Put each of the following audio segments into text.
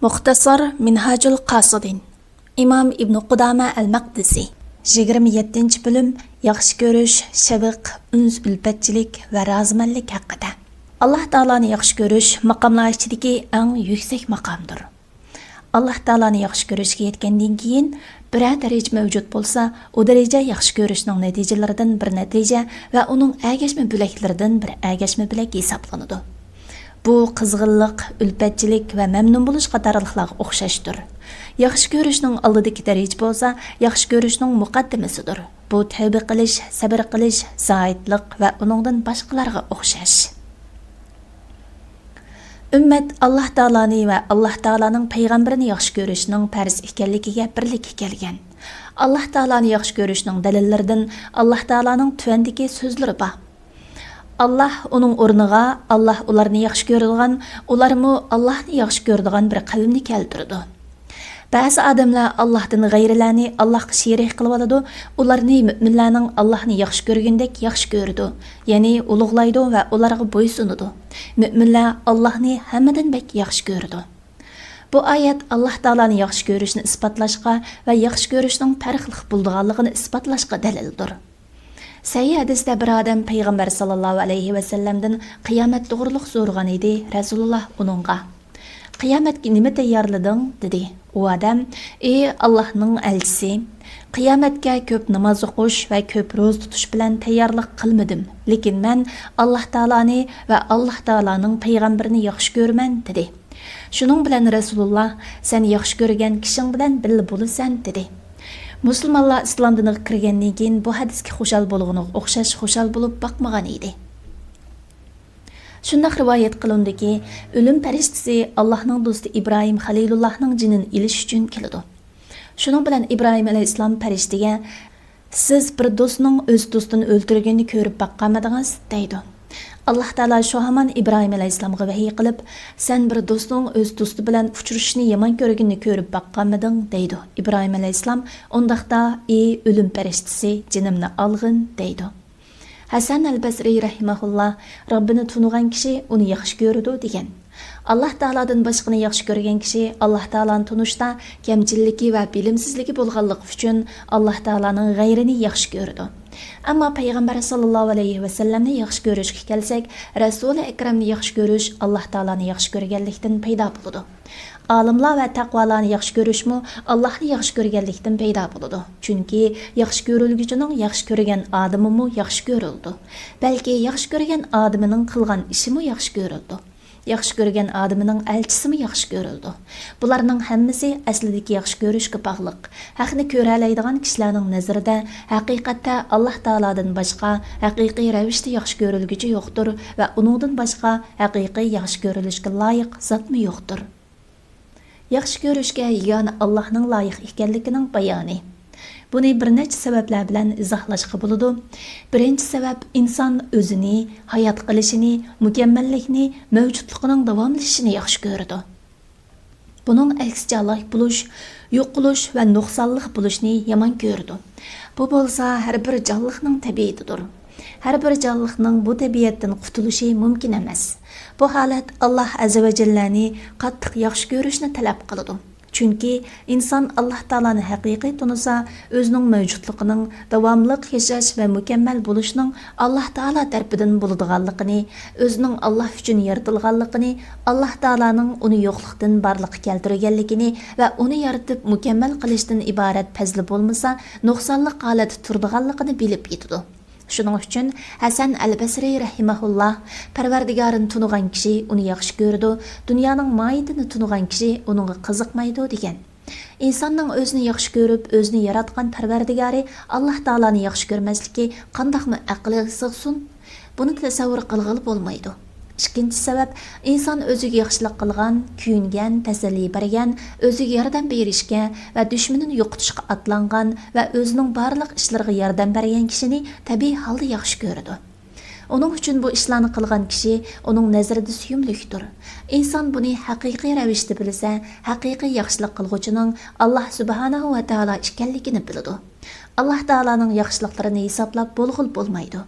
Muxtasar Minhajul Qasidin İmam İbn Qudama Al-Maqdisi 27 bölüm Yaxshi ko'rish, şevq, uns ülpetçilik ve razımanlik haqida. Allah Taala'nı yaxshi ko'rish maqamlar ichidagi eng yuksak maqamdir. Allah Taala'nı yaxshi ko'rishga yetgandan keyin biror daraja mavjud bo'lsa, o daraja yaxshi ko'rishning natijalaridan bir natija va uning ergashma bo'laklaridan bir ergashma bo'lak hisoblanadi. Bu qizg'inlik, ülpetçilik ve memnun bo'lish qatorliqlarga o'xshashdir. Yaxshi ko'rishning oldidagi daraja bo'lsa, yaxshi ko'rishning muqaddimasidir. Bu tavba qilish, sabr qilish, zoidlik va uningdan boshqalarga o'xshash. Ümmet Allah Taala'ni va Allah Taala'ning payg'ambarini yaxshi ko'rishning farz ekanligiga birlikka kelgan. Allah Taala'ni yaxshi ko'rishning dalillaridan Allah Taala'ning tuvandagi so'zlari bor. Allah onun o'rniga Allah ularni yaxshi ko'radigan, ularmi Allahni yaxshi ko'radigan bir qavmni keltirdi. Ba'zi odamlar Allohdan g'ayrilarni Allohga sherik qilib oladi, ularni mu'minlarning Allohni yaxshi ko'rgandek yaxshi ko'rdi, ya'ni ulug'laydi va ularga bo'ysunadi. Mu'minlar Allohni hammadan bek yaxshi ko'rdi. Bu oyat Allah Taala'ni yaxshi ko'rishni isbotlashga va yaxshi ko'rishning farqli bo'lganligini isbotlashga dalildir. Sahih hadisda bir odam payg'ambar sallallohu alayhi va sallamdan qiyomat to'g'riliq so'ragan edi. Rasululloh uningga qiyomatga nima tayyorlading dedi. U odam: "Ey Allohning elchisi, qiyomatga ko'p namoz o'qish va ko'p ro'za tutish bilan tayyorlik qilmadim, lekin men Alloh taoloni va Alloh taolaning payg'ambarini yaxshi ko'raman" dedi. Shuning bilan Rasululloh: "Sen yaxshi ko'rgan kishing bilan birga bo'lasan" dedi. Müslümanlar İslam diniga kirgandan keyin bu hadisga xushal bo'lg'ini o'xshash xushal bo'lib boqmagan edi. Shunday rivoyat qilindiki, o'lim farishtasi Allohning do'sti Ibrohim Xalilullohning jinini ilish uchun keladi. Shuning bilan Ibrohim alayhissalom farishtaga: "Siz bir do'stning o'z do'stini o'ldirganini ko'rib boqqanmidingiz?" deydi. Allah Taala şu hamon İbrahim alayhissalomga vahiy qilib, "Sen bir do'sting o'z do'sti bilan uchrashishni yomon ko'rganini ko'rib boqqanmiding?" deydi. İbrahim alayhissalom undaqda: "Ey o'lim farishtasi, jinimni olg'in" deydi. Hasan al-Basri rahimahulloh: "Robbini tunigan kishi uni yaxshi ko'radi" degan. Allah Taaladan boshqani yaxshi ko'rgan kishi Allah Taalani tunishda kamchilligi va bilimsizligi bo'lganligi uchun Allah Taalaning g'ayrini yaxshi ko'radi. Ammo payg'ambar sallallohu alayhi va sallamni yaxshi ko'rishga kelsak, Rasuli akramni yaxshi ko'rish Allah Taalani yaxshi ko'rganlikdan paydo bo'ladi. Olimlar va taqvolarni yaxshi ko'rishmi Allohni yaxshi ko'rganlikdan paydo bo'ladi. Chunki yaxshi ko'rilguchining yaxshi ko'rgan odamimi yaxshi ko'rildi. Balki yaxshi ko'rgan odamining qilgan ishimi yaxshi ko'rildi. Yaxshi ko'rgan odamining elchisimi yaxshi ko'rildi. Bularning hammasi aslidagi yaxshi ko'rishga bog'liq. Haqni ko'ra oladigan kishilarning nazarida haqiqatda Alloh taoladan boshqa haqiqiy ravishda yaxshi ko'rilguchi yo'qdir va uningdan boshqa haqiqiy yaxshi ko'rilishga loyiq zotmi yo'qdir. Yaxshi ko'rishga yagona Allohning loyiq ekanligining bayoni. Buni bir necha sabablar bilan izohlashga bo'ladi. Birinchi sabab inson o'zini, hayot qilishini, mukammallikni, mavjudligining davomlashishini yaxshi ko'radi. Buning aksicha loyiq bo'lish, yo'qolish va nuqsonlik bo'lishni yomon ko'radi. Bu bo'lsa har bir jonliqning tabiatidir. Har bir jonliqning bu tabiatdan qutulishi mumkin emas. Bu holat Alloh azza va jallani qattiq yaxshi ko'rishni talab qiladi. Chunki inson Alloh taolani haqiqiy tunisa, o'zining mavjudligining davomli yashash va mukammal bo'lishining Alloh taolo tarafidan bo'ladiganligini, o'zining Alloh uchun yaratilganligini, Alloh taolaning uni yo'qlikdan borliqqa keltirganligini va uni yaratib mukammal qilishdan iborat fazli bo'lmasa, nuqsonlik holati turadiganligini bilib yetadi. Shuning uchun Hasan al-Basri rahimahulloh: "Parvardigorini tunigan kishi uni yaxshi ko'rdi, dunyoning moyitini tunigan kishi uningga qiziqmaydi" degan. Insonning o'zini yaxshi ko'rib, o'zini yaratgan Parvardigori Alloh taolani yaxshi ko'rmasligi qandoqmi aqli sig'sin? Buni tasavvur qilg'ili bo'lmaydi. Ikkinchi sabab, inson o'ziga yaxshilik qilgan, kuyingan, tasalli bergan, o'ziga yordam berishga va dushmanini yo'qotishga atlangan va o'zining barliq ishlariga yordam bergan kishini tabiiy holda yaxshi ko'radi. Uning uchun bu ishlarni qilgan kishi uning nazarida suyumlikdir. Inson buni haqiqiy ravishda bilsa, haqiqiy yaxshilik qilguvchining Alloh subhanahu va taolo ekanligini biladi. Alloh taolaning yaxshiliklarini hisoblab bo'lg'il bo'lmaydi.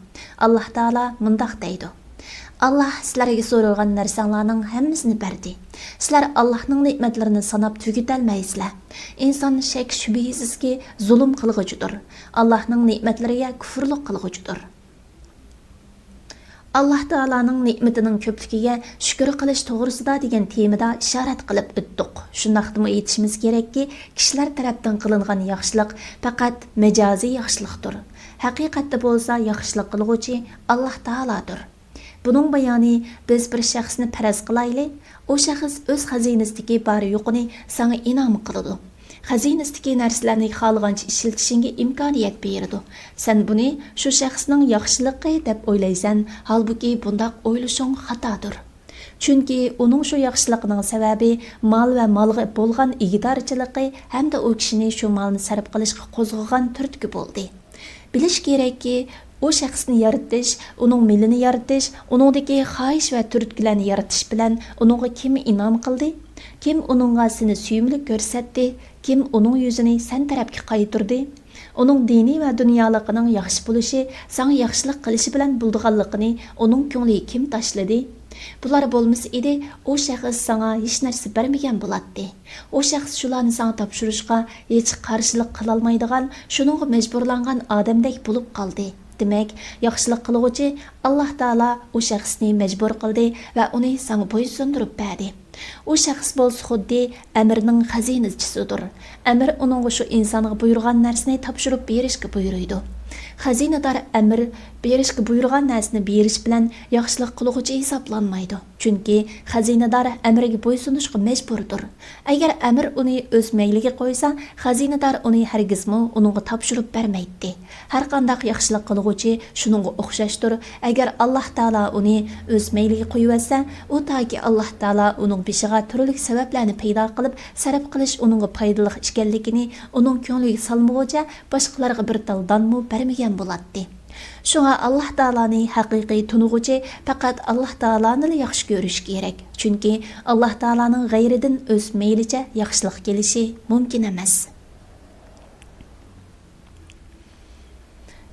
Alloh taolo mundaq deydi: Allah sizlarga so'ralgan narsalarning hammasini berdi. Sizlar Allohning ne'matlarini sanab tugatolmaysizlar. Inson shak shubhisizki zulm qilg'uchidir. Allohning ne'matlariga kufrlik qilg'uchidir. Allah Taalaning ne'matining ko'pligiga shukr qilish to'g'risida degan temada ishorat qilib o'tdik. Shundaqdimi aytishimiz kerakki, kishilar tarafdan qilingan yaxshilik faqat majoziy yaxshilikdir. Haqiqatda bo'lsa yaxshilik qilguvchi Alloh Taoladir. Buning bayoni biz bir shaxsni faraz qilayli, o shaxs o'z xazinasidagi bor yo'qini sana inom qiladi. Xazinasidagi narsalarni xohlagancha ishlatishingga imkoniyat beradi. Sen buni shu shaxsning yaxshiligi deb o'ylaysan, holbuki bundoq o'ylashing xatodir. Chunki uning shu yaxshiligining sababi mol va molga bo'lgan ig'dorchiligi hamda u kishini shu molni sarf qilishga qo'zg'agan turtki bo'ldi. Bilish kerakki, o shaxsni yaratish, uning milini yaratish, uningdagi xohish va turtkilarni yaratish bilan uningga kim inom qildi? Kim uningga seni suyumli ko'rsatdi? Kim uning yuzini sen tarafga qaytirdi? Uning diniy va dunyoligining yaxshi bo'lishi, sana yaxshilik qilishi bilan bo'lganligini uning ko'ngli kim tashladi? Bular bo'lmasa edi, o shaxs sana hech narsa bermagan bo'ladi. O shaxs shularni sana topshirishga hech qarshilik qila olmaydigan, shuningga majburlangan odamdek bo'lib qoldi. Demak, yaxshilik qiluvchi Alloh taolo o shaxsni majbur qildi va uni sana bo'ysundirib berdi. O shaxs bo'lsa xuddi amirning xazinachisidir. Amir uningga shu insonga buyurgan narsani topshirib berishga buyuruydi. Xazinador amir berishga buyurgan narsani berish bilan yaxshilik qiluvchi hisoblanmaydi. Chunki xazinador amirga bo'ysunishga majburdir. Agar amir uni o'z mayliga qo'ysa, xazinador uni hargizmi uningga topshirib bermaydi. Har qanday yaxshilik qiluvchi shuningga o'xshashdir. Agar Alloh taolo uni o'z mayliga qo'yibsa, u toki Alloh taolo uning beshiga turli sabablarni paydo qilib, sarf qilish uningga foydali ekanligini uning ko'ngliga solmoqcha boshqalarga bir taldanmi bermagan bo'ladi. Shunga Alloh taoloni haqiqiy tunug'uchi faqat Alloh taoloni yaxshi ko'rish kerak. Chunki Alloh taolaning g'ayridan o'z maylicha yaxshilik kelishi mumkin emas.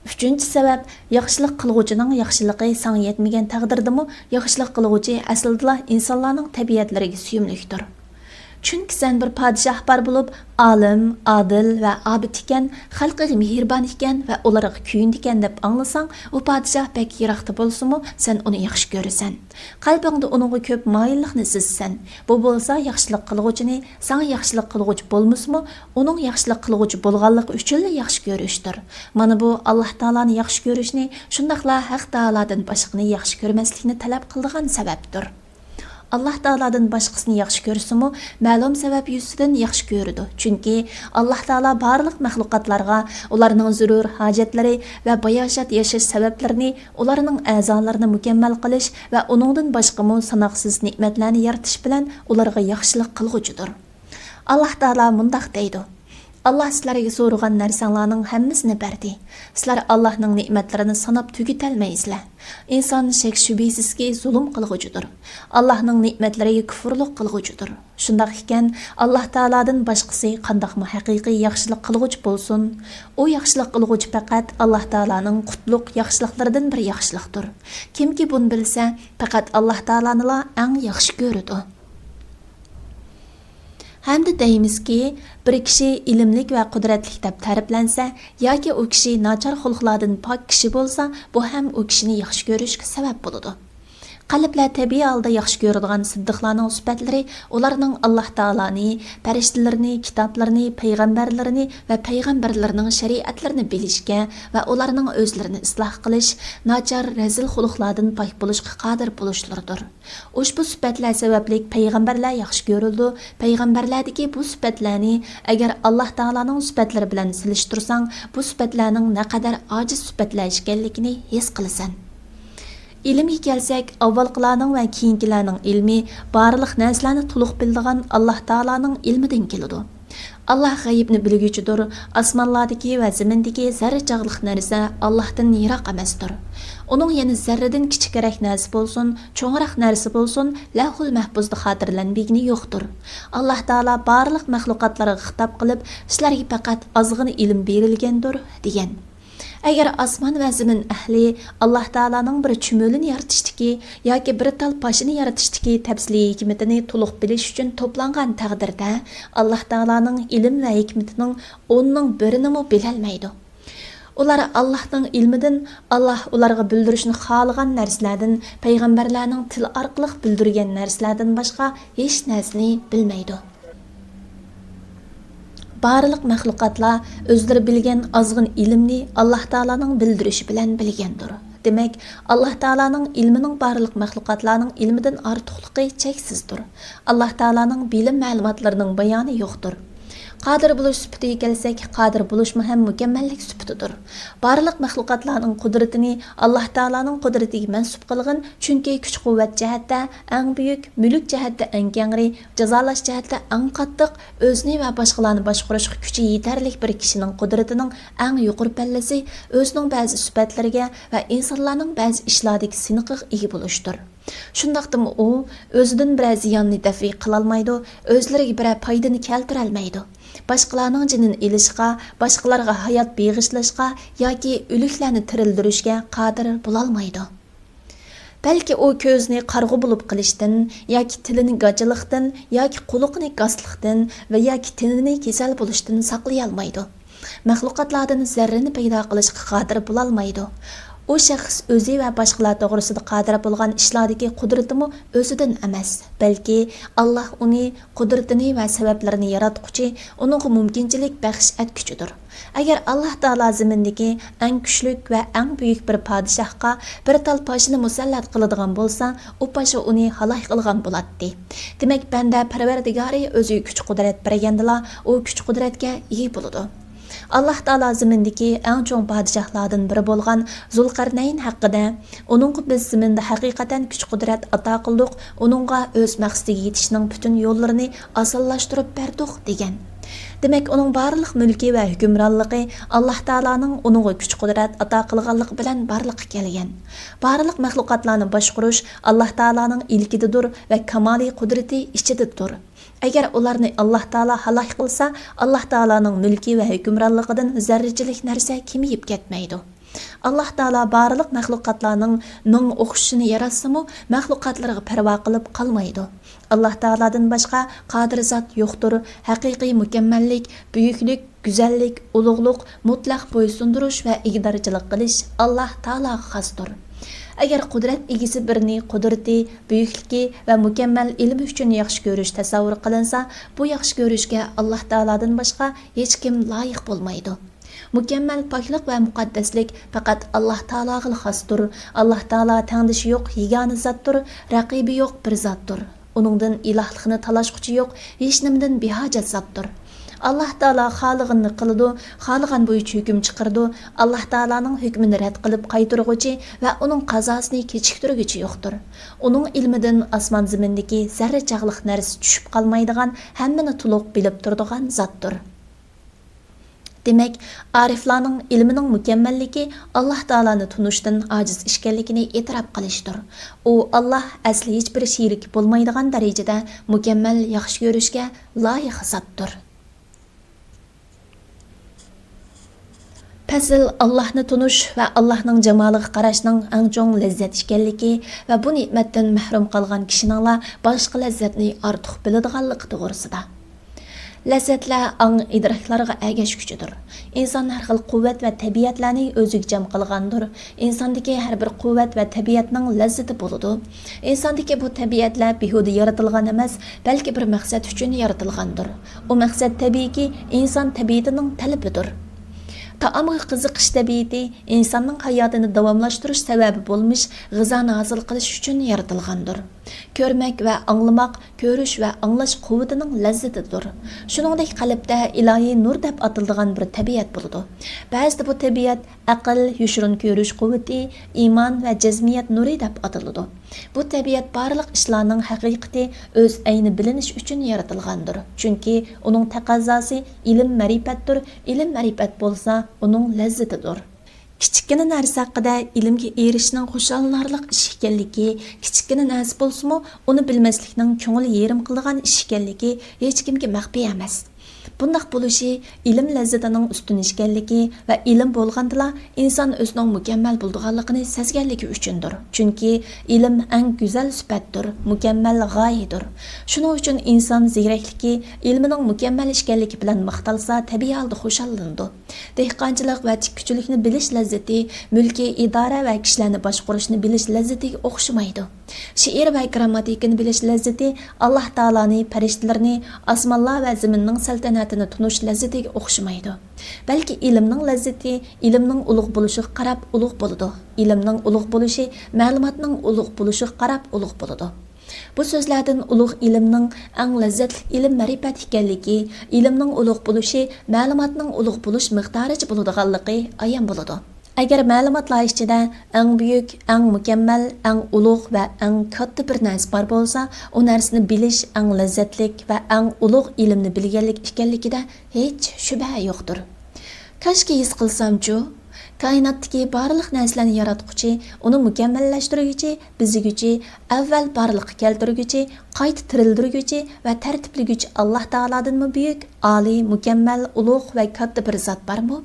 Üçüncü sabab, yaxshilik qilguvchining yaxshiligi sana yetmagan taqdirdami, yaxshilik qilguvchi aslida insonlarning tabiatlariga suyumlikdir. Chunki sen bir podshoh bar bo'lib, olim, adil va obid ekan, xalqiga mehribon ekan va ularga kuyindi ekan deb anglasang, u podshoh bek yiroqda bo'lsa-mu, sen uni yaxshi ko'rasan. Qalbingda uningga ko'p moyillikni sezsan. Bu bo'lsa yaxshilik qilguvchini, sana yaxshilik qilguvchi bo'lmasa-mu, uning yaxshilik qilguvchi bo'lganligi uchun yaxshi ko'rishdir. Mana bu Alloh taoloni yaxshi ko'rishni, shundaqla haq taolodan boshqani yaxshi ko'rmaslikni talab qilgan sababdir. Allah Taaladan başqasını yaxşı görürsümü, ma'lum sabab yüzüdən yaxşı görüdü. Çünki Allah Taala barlıq məxluqatlarga ularning zurur hajatlari və bayaşat yaşaş səbəblərini, ularning əzalarını mükəmməl qilish və onundan başqamı sanaqsız ne'matlarni yaratish bilan ularga yaxshilik qilguchidir. Allah Taala mundaq deydi: Allah sizlarga so'ragan narsalarning hammasini berdi. Sizlar Allohning ne'matlarini sanab tugatolmaysizlar. İnson shak shubhisizki zulm qilguchidir. Allohning ne'matlariga kufrlik qilguchidir. Shundaq ekan, Alloh taoladan boshqasi qandaqmi haqiqiy yaxshilik qilguchi bo'lsin, u yaxshilik qilguchi faqat Alloh taolaning qutlug' yaxshiliklaridan bir yaxshilikdir. Kimki buni bilsa, faqat Alloh taoloni eng yaxshi ko'radi. Hamda deymizki, bir kishi ilimlik va qudratli deb ta'riflansa, yoki u kishi nachar xulqlardan pok kishi bo'lsa, bu ham u kishini yaxshi ko'rishga sabab bo'ladi. Qalblar tabiiy holda yaxshi ko'radigan siddiqlarning sifatlari, ularning Alloh taoloni, farishtalarni, kitoblarni, payg'ambarlarni va payg'ambarlarning shariatlarini bilishga va ularning o'zlarini isloh qilish, nachar razil xulqlardan pok bo'lishga qodir bo'lishlaridir. Ushbu sifatlar sababli payg'ambarlar yaxshi ko'rildi. Payg'ambarlardagi bu sifatlarni agar Alloh taolaning sifatlari bilan silishtirsang, bu sifatlarning naqadar ojiz sifatlar ekanligini his qilasan. İlimga kelsak, avvalqilarning va keyingilarning ilmi barliq narsalarni to'liq biladigan Alloh taolaning ilmidan keladi. Allah g'aybni bilguchidir. Osmonlardagi va zamindagi zarrachaqliq narsa Allohdan yiroq emasdir. Uning yana zarradan kichikroq narsa bo'lsin, cho'ngroq narsa bo'lsin, Lavhul Mahfuzda xotirlanbigini yo'qdir. Alloh taolo barliq maxluqotlarga xitob qilib, sizlarga faqat ozg'ina ilm berilgandir degan. Agar osmon va zamin ahli Alloh taolaning bir chumulini yaratishdiki yoki bir tal pashini yaratishdiki tafsiliy hikmatini to'liq bilish uchun to'plangan taqdirda Alloh taolaning ilm va hikmatining 10ning birini mo bilolmaydi. Ular Allohning ilmidan, Alloh ularga bildirishni xohlagan narsalardan, payg'ambarlarning til orqali bildirgan narsalardan boshqa hech narsani bilmaydi. Barliq maxluqotlar o'zlari bilgan ozg'in ilmni Alloh taolaning bildirishi bilan bilgandir. Demak, Alloh taolaning ilmining barliq maxluqotlarning ilmidan ortiqligi cheksizdir. Alloh taolaning bilim ma'lumotlarining bayoni yo'qdir. Qadir buluş süpütüge kelsak, qadir buluş ham mukammallik süpütüdür. Barliq maxluqotlarning qudratini Alloh taolaning qudratiga mansub qilgan, chunki kuch-quvvat jihatda eng buyuk, mulk jihatda eng kengri, jazolash jihatda eng qattiq, o'zini va boshqalarni boshqarishga kuchi yetarlik bir kishining qudratining eng yuqori pallasi o'zining ba'zi sifatlariga va insonlarning ba'zi ishlardagi siniqiga ega bo'lishdir. Shundaqdimi u o'zidan bir ziyonni dafi qilolmaydi, o'zlariga bir foydani keltira olmaydi. Boshqalarning jinini ilishga, boshqalarga hayot beg'ishlashga yoki o'liklarni tirildirishga qodir bo'la olmaydi. Balki u ko'zni qarg'u bo'lib qilishdan, yoki tilini g'ajilikdan, yoki quloqni gasliqdan va yoki tenini kasal bo'lishdan saqlay olmaydi. Maxluqotlardan zarrini paydo qilishga qodir bo'la olmaydi. O shaxs o'zi va boshqalar to'g'risida qodir bo'lgan ishlardagi qudratimi o'zidan emas, balki Alloh uni qudratini va sabablarini yaratquchi, uningga mumkinchilik baxsh etguchidir. Agar Alloh taolo zimindagi eng kuchli va eng buyuk bir podshohga bir tal poshini musallat qiladigan bo'lsa, u posha uni halok qilgan bo'ladi. Demak, banda Parvardigori o'zi kuch-qudrat bergandilar, u kuch-qudratga ega bo'ladi. Alloh taolo zimindagi eng cho'ng podshohlardan biri bo'lgan Zulqarnayn haqida, uningga biz ziminda haqiqatan kuch-qudrat ato qildik, uningga o'z maqsadiga yetishning butun yo'llarini osonlashtirib berdik degan. Demak, uning barliq mulki va hukmronligi Alloh taolaning uningga kuch-qudrat ato qilganligi bilan barliqqa kelgan. Barliq maxluqotlarni boshqarish Alloh taolaning ilkididir va kamoliy qudrati ichidadir. Agar ularni Alloh taolo halok qilsa, Alloh taolaning mulki va hukmronligidan zarrachilik narsa kemiyib ketmaydi. Alloh taolo barliq maxluqotlarning ming o'xshishini yaratsimi, maxluqotlarga parvo qilib qolmaydi. Alloh taoladan boshqa qodir zot yo'qdir. Haqiqiy mukammallik, buyuklik, go'zallik, ulug'liq, mutlaq bo'ysundirish va iqtidorchilik qilish Alloh taologa xosdir. Agar qudrat egisi birini qudrati, buyukligi va mukammal ilmi uchun yaxshi ko'rish tasavvur qilinsa, bu yaxshi ko'rishga Alloh taoladan boshqa hech kim loyiq bo'lmaydi. Mukammal poklik va muqaddaslik faqat Alloh taologa xosdir. Alloh taolo tengdishi yo'q, yagona zotdir, raqibi yo'q bir zotdir. Uningdan ilohlikni talashquchi yo'q, hech nimadan behojat zotdir. Alloh taolo xohlaganini qiladi, xohlagan bo'yicha hukm chiqardi. Alloh taolaning hukmini rad qilib qaytarg'uchi va uning qazosini kechiktirguchi yo'qdir. Uning ilmidan osmon zimindagi zarrachaqliq narsa tushib qolmaydigan, hammani to'liq bilib turadigan zotdir. Demak, ariflarning ilmining mukammalligi Alloh taolani tunishdan ojiz ishkanligini e'tirof qilishdir. U Alloh asli hech bir sherik bo'lmaydigan darajada mukammal yaxshi ko'rishga loyiq zotdir. Fasl Allohni tunish va Allohning jamoliga qarashning eng cho'ng lazzat ekanligi va bu ne'matdan mahrum qolgan kishining boshqa lazzatni ortiq biladiganligi to'g'risida. Lazzatlar ang idroklarga ergashguchidir. Inson har xil quvvat va tabiatlarni o'ziga jam qilgandir. Insondagi har bir quvvat va tabiatning lazzati bo'ladi. Insondagi bu tabiatlar behuda yaratilgan emas, balki bir maqsad uchun yaratilgandir. U maqsad tabiiyki inson tabiatining talabidir. Taomga qiziqish tabiati insonning hayotini davomlashtirish sababi bo'lmish g'izoni hosil qilish uchun yaratilgandir. Ko'rmak va anglamoq, ko'rish va anglash quvvatining lazzatidir. Shuningdek qalbda ilohiy nur deb atiladigan bir tabiat bo'ladi. Ba'zida bu tabiat aql, yushirin ko'rish quvvati, iymon va jazmiyat nuri deb atiladi. Bu tabiat barliq ishlarning haqiqati o'z ayni bilinish uchun yaratilgandir. Chunki uning taqozosi ilm ma'rifatdir. Ilm ma'rifat bo'lsa, uning lazzatidir. Kichikgina narsa haqida ilmga erishishning xushallarlik ish ekanligi, kichikgina narsa bo'lsa-mu, uni bilmaslikning ko'ngil yerim qilgan ish ekanligi hech kimga maxfiy emas. Bundaq bo'lishi ilm lazzatining ustunishganligi va ilm bo'lgandila inson o'zining mukammal bo'lganligini sezganligi uchundir. Chunki ilm eng go'zal sifatdir, mukammal g'oyadir. Shuning uchun inson ziyrakligi ilmining mukammal ekanligi bilan maqtalsa, tabiiy holda xushallanadi. Dehqonchilik va tikkuchilikni bilish lazzati mulkiy idora va kishilarni boshqarishni bilish lazzatiga o'xshamaydi. She'r va grammatikani bilish lazzati Alloh taoloni, farishtalarni, osmonlar va zaminning saltanatini tunish lazzatiga o'xshamaydi. Balki ilmning lazzati ilmning ulug' bo'lishiga qarab ulug' bo'ladi. Ilmning ulug' bo'lishi ma'lumotning ulug' bo'lishiga qarab ulug' bo'ladi. Bu so'zlardan ulug' ilmning eng lazzatli ilm ma'rifat ekanligi, ilmning ulug' bo'lishi ma'lumotning ulug' bo'lish miqdoricha bo'ladiganligi ayon bo'ladi. Agar ma'lumotlar ichida eng buyuk, eng mukammal, eng ulug' va eng katta bir narsa bor bo'lsa, u narsani bilish eng lazzatlik va eng ulug' ilmni bilganlik ekanligida hech shubha yo'qdir. Kashki his qilsam-chu, koinotdagi barliq narsalarni yaratquchi, uni mukammallashtiruvchi, biziguchi, avval barliqqa keltiruvchi, qayta tirildiruvchi va tartiblaguvchi Alloh taolodanmi buyuk, oliy, mukammal, ulug' va katta bir zot bormi?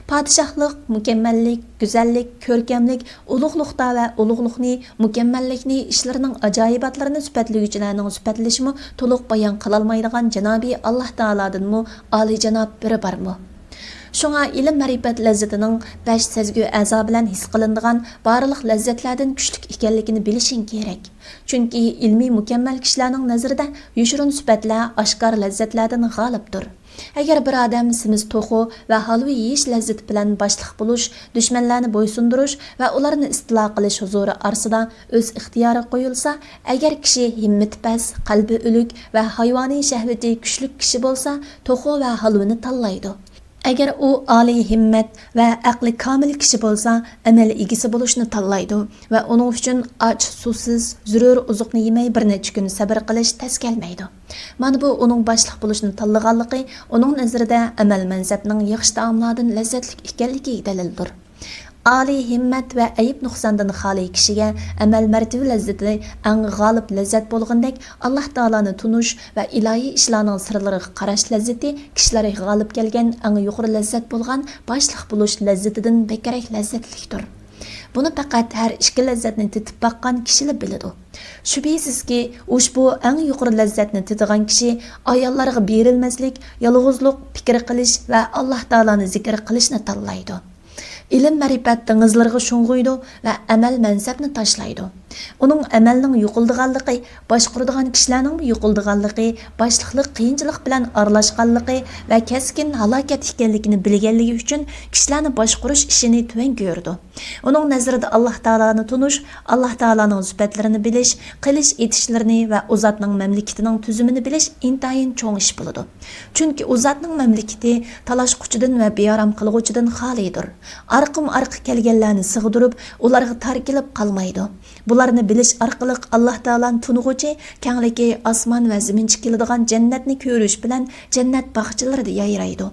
Padişahlık, mukammallik, güzellik, ko'rkamlik, ulug'liqda va ulug'liqni, mukammallikni, ishlarning ajoyibotlarini sifatlovchilarning sifatlashimi to'liq bayon qila olmaydigan janobi Alloh taolodanmi oliyjanob biri bormi? Şuna ilm ma'rifat lazzatining 5 sezgi a'zo bilan his qilinadigan barliq lazzatlardan kuchlik ekanligini bilishing kerak. Chunki ilmiy mukammal kishilarning nazarida yoshirin sifatlar oshkor lazzatlardan g'olibdir. Agar bir odam simiz to'xu va halva yeyish lazzati bilan boshliq bo'lish, dushmanlarni bo'ysundirish va ularni istilo qilish huzuri arsida o'z ixtiyori qo'yilsa, agar kishi himmati past, qalbi o'lik va hayvoniy shahvati kuchli kishi bo'lsa, to'xu va halvani tanlaydi. Agar u oliy himmat va aqli komil kishi bo'lsa, amal egisi bo'lishni tanlaydi va uning uchun och, suvsiz, zarur uzuqni yemay bir necha kun sabr qilish tas kelmaydi. Mana bu uning boshliq bo'lishni tanlaganligi, uning nazarida amal mansabning yaxshi taomlardan lazzatli ekanligiga dalildir. Oliy himmat va ayib nuqsondan xoli kishiga amal martaba lazzati eng g'olib lazzat bo'lgandek, Alloh taoloni tunish va ilohiy ishlarning sirlariga qarash lazzati kishilarga g'olib kelgan eng yuqori lazzat bo'lgan boshliq bo'lish lazzatidan bekarrak lazzatlikdir. Buni faqat har ikki lazzatni tetib baqqan kishilar biladi. Shubhisizki, ushbu eng yuqori lazzatni tetigan kishi ayollarga berilmaslik, yolg'izlik, fikr qilish va Alloh taoloni zikr qilishni tanlaydi. İlim ma'rifat dengizlarga sho'ng'iydi va amal mansabni tashlaydi. Uning amalning yo'qildiganligi, boshqaradigan kishilarning yo'qildiganligi, boshliqlik qiyinchilik bilan aralashganligi va keskin halokat ekanligini bilganligi uchun kishilarni boshqarish ishini tuvan ko'rdi. Uning nazarida Alloh taoloni tunish, Alloh taoloning sifatlarini bilish, qilish etishlarini va u zotning mamlakatining tuzumini bilish intayin cho'ng ish bo'ladi. Chunki u zotning mamlakati talashquchidan va bearam qilg'uchidan xolidir. Arqim-arq kelganlarni sig'dirib, ularga tarkilib qolmaydi. Bularni bilish orqali Alloh taolani tunug'uchi kengligi osmon va zaminchi keladigan jannatni ko'rish bilan jannat bog'chalarida yayraydi.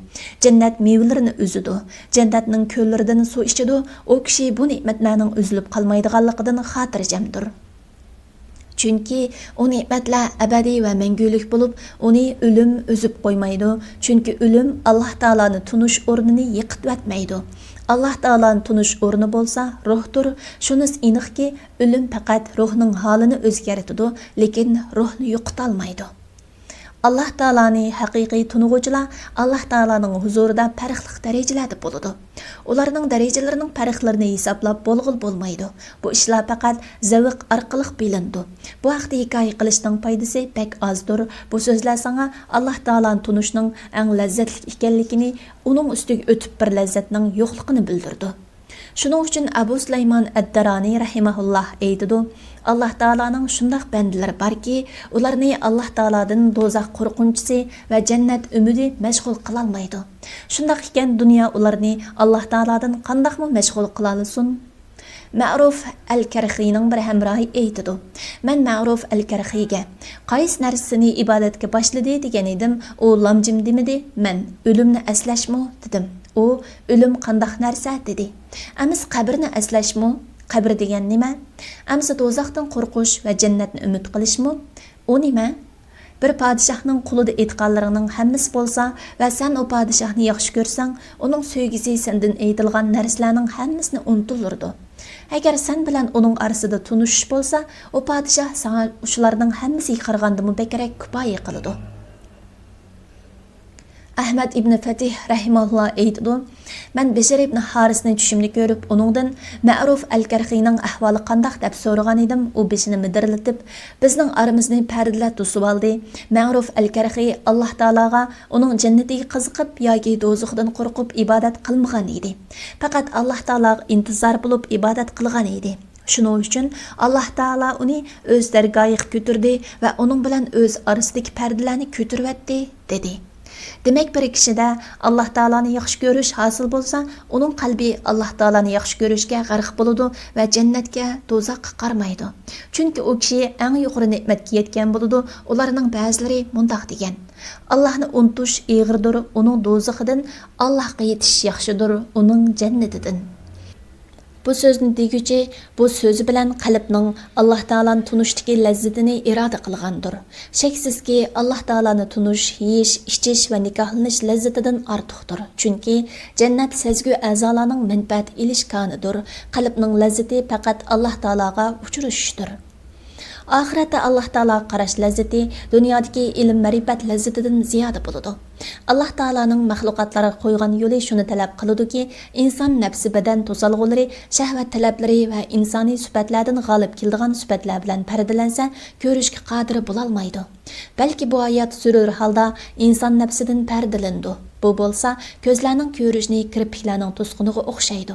Jannat mevalarini o'zidi. Jannatning ko'llaridan suv ichadi. U kishi bu ne'matlarning uzilib qolmaydiganligidan xotirjamdir. Chunki o ne'matlar abadiy va mangulik bo'lib, uni o'lim o'zib qo'ymaydi. Chunki o'lim Alloh taolani tunish o'rnini yiqitmaydi. Alloh taolani tunish o'rni bo'lsa ruhdir. Shunisi aniqki, o'lim faqat ruhning holini o'zgartiradi, lekin ruhni yo'qota olmaydi. Alloh taolani haqiqiy tunug'uvchilar Alloh taolaning huzurida farqli darajalarda bo'ladi. Ularning darajalarining farqlarini hisoblab bo'lg'il bo'lmaydi. Bu ishlar faqat zavq orqali bilindi. Bu haqda hikoya qilishning foydasi pek ozdir. Bu so'zlar senga Alloh taolani tunishning eng lazzatli ekanligini, uning ustiga o'tib bir lazzatning yo'qligini bildirdi. Shuning uchun Abu Sulaymon ad-Darani rahimahulloh aytadi: Alloh taolaning shunday bandalari borki, ularni Alloh taoladan do'zax qo'rqinchisi va jannat umidi mashg'ul qila olmaydi. Shunday ekan, dunyo ularni Alloh taoladan qandoqmi mashg'ul qila olsin? Ma'ruf al-Karxiyning bir hamrohi aytadi: Men Ma'ruf al-Karxiyga qaysi narsani ibodatga boshladi degan edim, u lomjim demidi. Men o'limni aslashmi dedim. U o'lim qandoq narsa dedi. Amiz qabrni aslashmi? Qabr degan nima? Amsa do'zaxdan qo'rqish va jannatni umid qilishmi? U nima? Bir padişahning qulida aytganlarining hammasi bo'lsa va sen o padişahni yaxshi ko'rsang, uning sevgisi sendan aytilgan narsalarning hammasini unutilurdi. Agar sen bilan uning orasida tunishish bo'lsa, o padişah sana shularning hammasiga qaraganda bekrak kifoya qiladi. Ahmad ibn Fatih rahimahullah aytdi: "Men Bashir ibn Harisni tushimda ko'rib, uningdan Ma'ruf al-Karxiyning ahvoli qandoq deb so'ragan edim. U beshini midirlatib, bizning aramizni pardalab to'sib oldi. Ma'ruf al-Karxiy Alloh taologa uning jannatiga qiziqib yoki do'zaxdan qo'rqib ibodat qilmagan edi. Faqat Alloh taologa intizor bo'lib ibodat qilgan edi. Shuning uchun Alloh taolo uni o'z dargohiga ko'tardi va uning bilan o'z orasidagi pardalarni ko'taribdi" dedi. Demek bir kishida Alloh taoloni yaxshi ko'rish hosil bo'lsa, uning qalbi Alloh taoloni yaxshi ko'rishga g'arq bo'ladi va jannatga, do'zaxga qarmaydi. Chunki u kishi eng yuqori ne'matga yetgan bo'ladi. Ularning ba'zilari mundaq degan: Allohni unutish og'irdir, uning do'zaxidan; Allohga yetish yaxshidir, uning jannatidan. Bu so'zni deguchi bu so'zi bilan qalbning Alloh taolani tunishdagi lazzatini iroda qilgandir. Shaksizki Alloh taolani tunish, yeyish, ichish va nikohlanish lazzatidan ortiqdir. Chunki jannat sezgu a'zolarning manfaat ilish konidir. Qalbning lazzati faqat Alloh taologa uchrashishdir. Oxiratda Alloh taologa qarash lazzati dunyodagi ilm ma'rifat lazzatidan ziyoda bo'ladi. Alloh taolaning maxluqotlarga qo'ygan yo'li shuni talab qiladi-ki, inson nafsi badan to'salg'ulari, shahvat talablari va insoniy sifatlardan g'olib keladigan sifatlar bilan pardalansa, ko'rishga qodir bo'la olmaydi. Balki bu oyat surur holda inson nafsidan pardalandi. Bu bo'lsa, ko'zlarning ko'rishni kirpiklarning to'sqiniga o'xshaydi.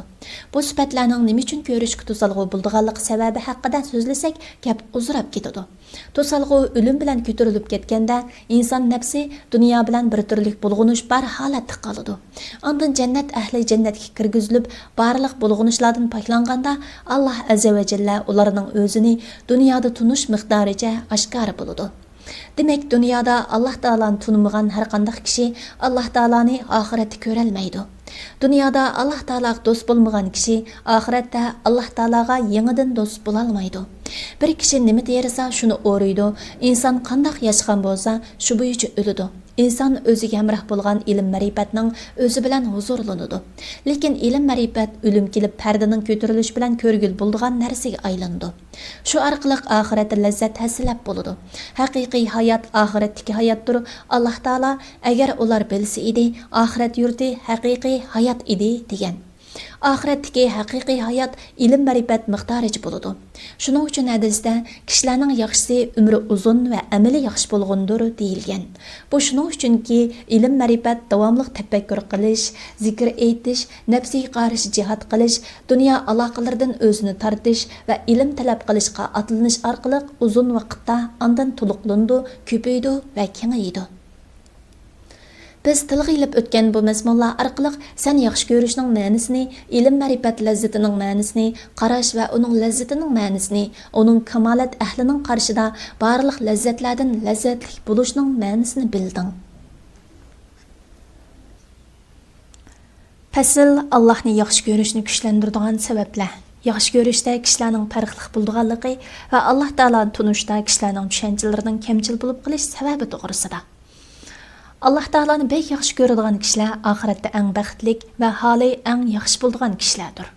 Bu sifatlarning nima uchun ko'rishga to'salg'u bo'lganligi sababi haqida so'zlasak, gap uzrab ketadi. To'salg'u o'lim bilan ko'tarilib ketganda, inson nafsi dunyo bilan bir turlik bulg'unish bar holatda qoladi. Ondan jannat ahli jannatga kirgizilib, barliq bulg'unishlardan paklanganda, Alloh azza va jalla ularning o'zini dunyoda tunish miqdoricha oshkor bo'ladi. Demek dünyada Allah Taala'nı tanımagan her qandaq kişi Allah Taala'nı ahiretde görelmeydi. Dünyada Allah Taala'ga dost bulmagan kişi ahirette Allah Taala'ga yeniden dost bulalmaydı. Bir kişi nima dersa şunu o'raydi. İnsan qandaq yaşagan bolsa şu bo'yicha o'ladi. İnsan o'ziga hamroh bo'lgan ilm ma'rifatning o'zi bilan huzurlanadi. Lekin ilm ma'rifat o'lim kelib pardaning ko'tarilishi bilan ko'rgil bo'lgan narsaga aylandi. Shu orqali oxiratda lazzat hasilab bo'ladi. Haqiqiy hayot oxiratdagi hayotdir. Alloh taolo agar ular bilsa edi, oxirat yurti haqiqiy hayot edi degan. Oxiratdagi haqiqiy hayot ilm ma'rifat miqdoricha bo'ladi. Shuning uchun hadisda kishilarning yaxshisi umri uzun va amali yaxshi bo'lgandir deyilgan. Bu shuning uchunki ilm ma'rifat davomli tafakkur qilish, zikr aytish, nafsiga qarshi jihad qilish, dunyo aloqalaridan o'zini tortish va ilm talab qilishga atlanish orqali uzun vaqtda ondan to'liqlandi, ko'paydi va kengaydi. Biz tilga ilib o'tgan bu mazmunlar orqali sen yaxshi ko'rishning ma'nosini, ilm ma'rifat lazzatining ma'nosini, qarash va uning lazzatining ma'nosini, uning kamolat ahlining qarshida barliq lazzatlardan lazzatli bo'lishning ma'nosini bilding. Fasl Allohni yaxshi ko'rishni kuchlantiradigan sabablar. Yaxshi ko'rishda kishilarning farqli bo'lganligi va Alloh taoloni tunishda kishilarning tushanchalarining kamchil bo'lib qolish sababi to'g'risida. Allah Taala'nı bek yaxshi ko'radigan kishilar oxiratda eng baxtlik va holi eng yaxshi bo'ladigan kishilardir.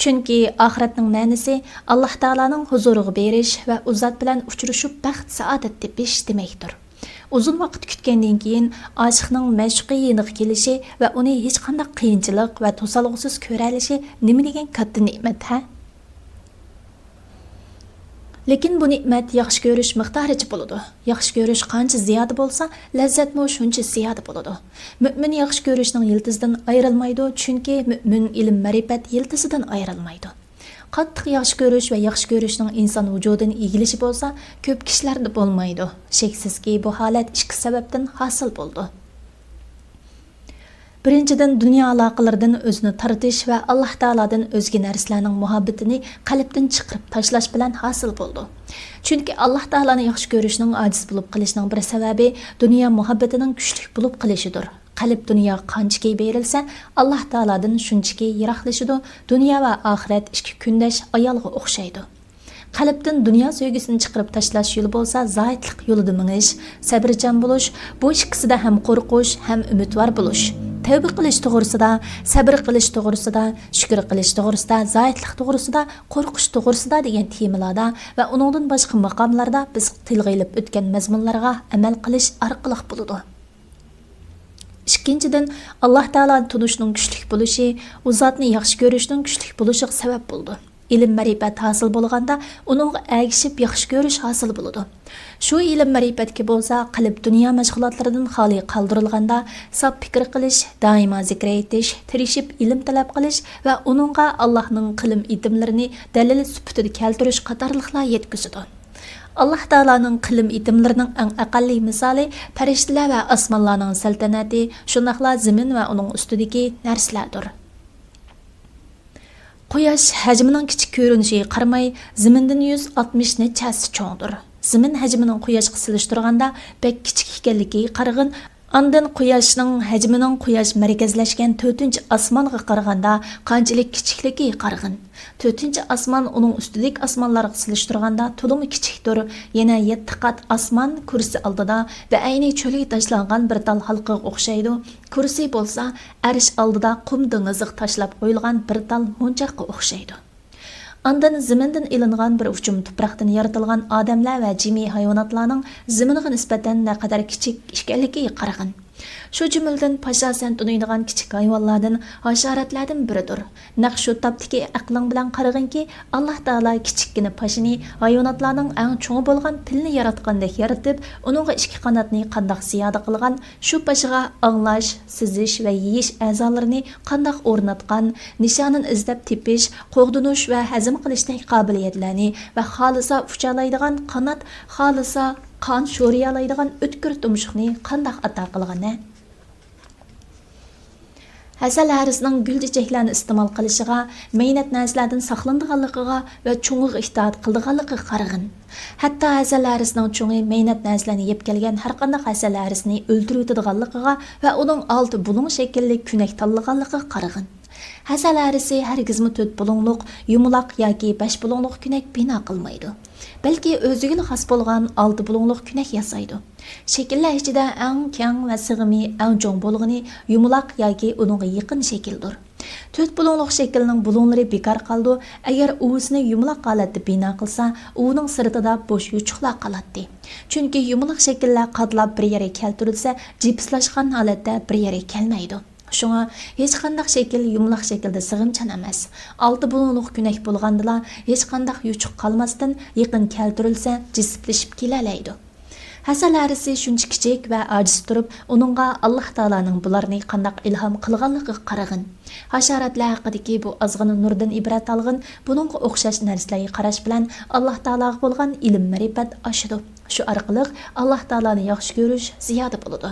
Chunki oxiratning ma'nosi Alloh Taala'ning huzuriga berish va u zot bilan uchrashib baxt saodat tepish demakdir. Uzun vaqt kutgandan keyin oshiqning mashqi yeniq kelishi va uni hech qanday qiyinchilik va to'salg'usiz ko'ra olishi nima degan katta ne'mat ha? Lekin bu ne'mat yaxshi ko'rish miqdoricha bo'ladi. Yaxshi ko'rish qancha ziyoda bo'lsa, lazzatmi shuncha ziyoda bo'ladi. Mu'min yaxshi ko'rishning yildizidan ayrilmaydi, chunki mu'min ilm ma'rifat yildizidan ayrilmaydi. Qattiq yaxshi ko'rish va yaxshi ko'rishning inson vujudini egilishi bo'lsa, ko'p kishilarda bo'lmaydi. Shaksizki bu holat ikki sababdan hosil bo'ldi. Birinchidan dunyo aloqalaridan o'zini tortish va Alloh taoladan o'zga narsalarning muhabbatini qalbdan chiqarib tashlash bilan hosil bo'ldi. Chunki Alloh taolani yaxshi ko'rishning ojiz bo'lib qolishning bir sababi dunyo muhabbatining kuchli bo'lib qolishidir. Qalb dunyo qanchaki berilsa, Alloh taoladan shunchaki yiroqlashadi. Dunyo va oxirat ikki kundosh ayolga o'xshaydi. Qalbdan dunyo sevgisini chiqarib tashlash yo'li bo'lsa, zoitlik yo'lida minish, sabrchan bo'lish, bu ikkisida ham qo'rqish, ham umidvor bo'lish. Tövbe qilish to'g'risida, sabr qilish to'g'risida, shukr qilish to'g'risida, zoitlik to'g'risida, qo'rqish to'g'risida degan temalarda va uningdan boshqa maqomlarda biz tilga ilib o'tgan mazmunlarga amal qilish orqali bo'ladi. Ikkinchidan, Alloh taoloni tunishning kuchli bo'lishi, u zotni yaxshi ko'rishning kuchli bo'lishiga sabab bo'ldi. İlim ma'rifat hosil bo'lganda, uningga agishib yaxshi ko'rish hosil bo'ladi. Shu ilm ma'rifatga bo'lsa, qalb dunyo mashg'ulotlaridan xoli qoldirilganda, sop fikr qilish, doimo zikr etish, tirishib ilm talab qilish va uningga Allohning qilim itimlarini dalil sifatida keltirish qatorliqlar yetkazadi. Alloh taolaning qilim itimlarining eng aqalli misoli farishtalar va osmonlarning saltanati, shundoqla zamin va uning ustidagi narsalardir. Quyosh hajmining kichik ko'rinishiga qaramay, zamindan 160 nechasi cho'ngdir. Zamin hajmining quyoshga solishtirganda bek kichik ekanligiga qarag'in, Ondan quyoshning hajmining quyosh markazlashgan 4-osmonga qaraganda qanchalik kichikligi qarag'in. 4-osmon uning ustidagi osmonlarga solishtirganda to'liq kichikdir. Yana 7 qat osmon kursi oldida va ayni cho'lga tashlangan bir tal halqaga o'xshaydi. Kursi bo'lsa, arsh oldida qum dengiziga tashlab qo'yilgan bir tal monchoqqa o'xshaydi. Ondan zamindan ilingan bir uchum tuproqdan yaratilgan odamlar va jimi hayvonotlarning zaminga nisbatan naqadar kichik ekanligiga qarag'in. Shu jumladan pashasan tunuydigan kichik hayvonlardan, hasharotlardan biridir. Naq shu topdagi aqling bilan qarag'inki, Alloh taolo kichikkina pashini hayvonotlarning eng cho'ng bo'lgan pilni yaratgandek yaratib, uningga ikki qanotni qandoq ziyoda qilgan, shu pashiga anglash, sizish va yeyish a'zolarini qandoq o'rnatgan, nishonin izlab tepish, qo'g'dinish va hazm qilishdek qobiliyatlarni va xolisa uchalaydigan qanot, xolisa qon sho'riyalaydigan o'tkir tumshuqni qandoq ato qilgan-a? Hasal harisning gul chechaklarni iste'mol qilishiga, mehnat narsalardan saqlanadiganligiga va cho'ngiga itoat qiladiganligiga qarag'in. Hatto hasal harisning cho'ngi mehnat narsalarni yeb kelgan har qanday hasal harisni o'ldirib o'tadiganligiga va uning olti bulung shaklli kunak tanlaganligiga qarag'in. Hasal harisi hargizmi 4 bulungliq, yumaloq yoki 5 bulungliq kunak bino qilmaydi. Balki o'ziga xos bo'lgan 6 bulungliq kunak yasaydi. Shakllar ichida eng keng va sig'imi eng cho'ng bo'lgani yumaloq yoki uningga yaqin shakldir. 4 bulungliq shaklning bulunglari bekor qoldi. Agar o'zini yumaloq holatda bino qilsa, uning sirtida bo'sh yuchuqlar qoladi. Chunki yumaloq shakllar qatlab bir yerga keltirilsa, jipslashgan holatda bir yerga kelmaydi. Şuna hech qandaq shakl yumaloq shaklda sig'imchan emas. 6 bulungliq kunak bo'lgandila hech qandaq yuchuq qolmasdan yaqin keltirilsa jisplashib kelalaydi. Hasal harisi shuncha kichik va ojiz turib, uningga Alloh taolaning bularni qandaq ilhom qilganligiga qarag'in. Hasharotlar haqidagi bu ozg'ina nurdan ibrat olg'in, buningga o'xshash narsalarga qarash bilan Alloh taolaga bo'lgan ilm ma'rifat oshadi. Shu orqali Alloh taoloni yaxshi ko'rish ziyoda bo'ladi.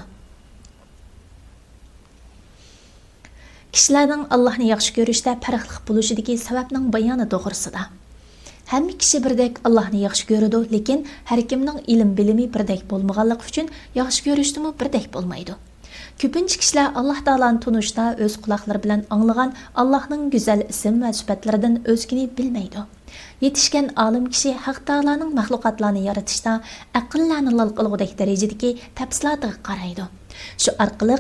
Kişilərдің Allah'ını yaxşı görüşdə fərqli buluşidagi sababning bayoni to'g'risida. Hamma kishi birdek Allah'ını yaxşı görüdü, lekin har kimning ilm bilimi birdek bo'lmaganligi uchun yaxshi ko'rishdimi birdek bo'lmaydi. Ko'pincha kishilar Alloh taoloni tunishda o'z quloqlari bilan anglagan Allohning go'zal ism va sifatlaridan o'zgini bilmaydi. Yetishgan olim kishi Haq taolaning maxluqotlarni yaratishda aqllarni lol qilgudek darajadagi tafsilotga qaraydi. Shu orqali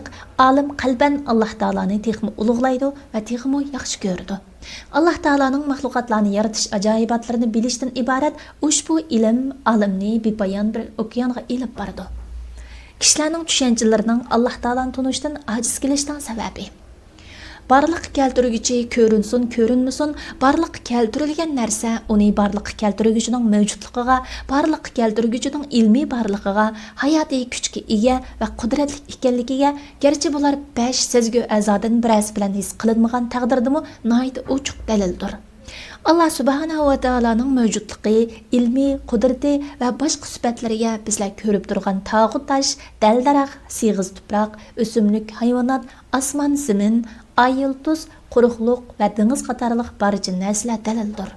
olim qalban Alloh taoloni texmi ulug'laydi va texmi yaxshi ko'radi. Alloh taolaning maxluqotlarni yaratish ajoyibotlarini bilishdan iborat ushbu ilm olimni bepoyon bir okeanga ilib boradi. Kishilarning tushanchalarining Alloh taoloni tunishdan ojiz kelishdan sababi barliq keltiruvchi ko'rinsin, ko'rinmasin, barliq keltirilgan narsa uni barliq keltiruvchining mavjudligiga, barliq keltiruvchining ilmiy barligiga, hayotiy kuchga ega va qudratli ekanligiga, garchi bular 5 sezgi a'zodan birasi bilan his qilinmagan taqdirdimi, nihoyat ochiq dalildir. Allah subhanahu va taolaning mavjudligi, ilmiy qudrati va boshqa sifatlariga bizlar ko'rib turgan tog'u tosh, dal-daraxt, sig'iz tuproq, o'simlik, hayvonot, osmon, zamin, ay yulduz, quruqliq va dengiz qatorliq barcha narsalar dalildir.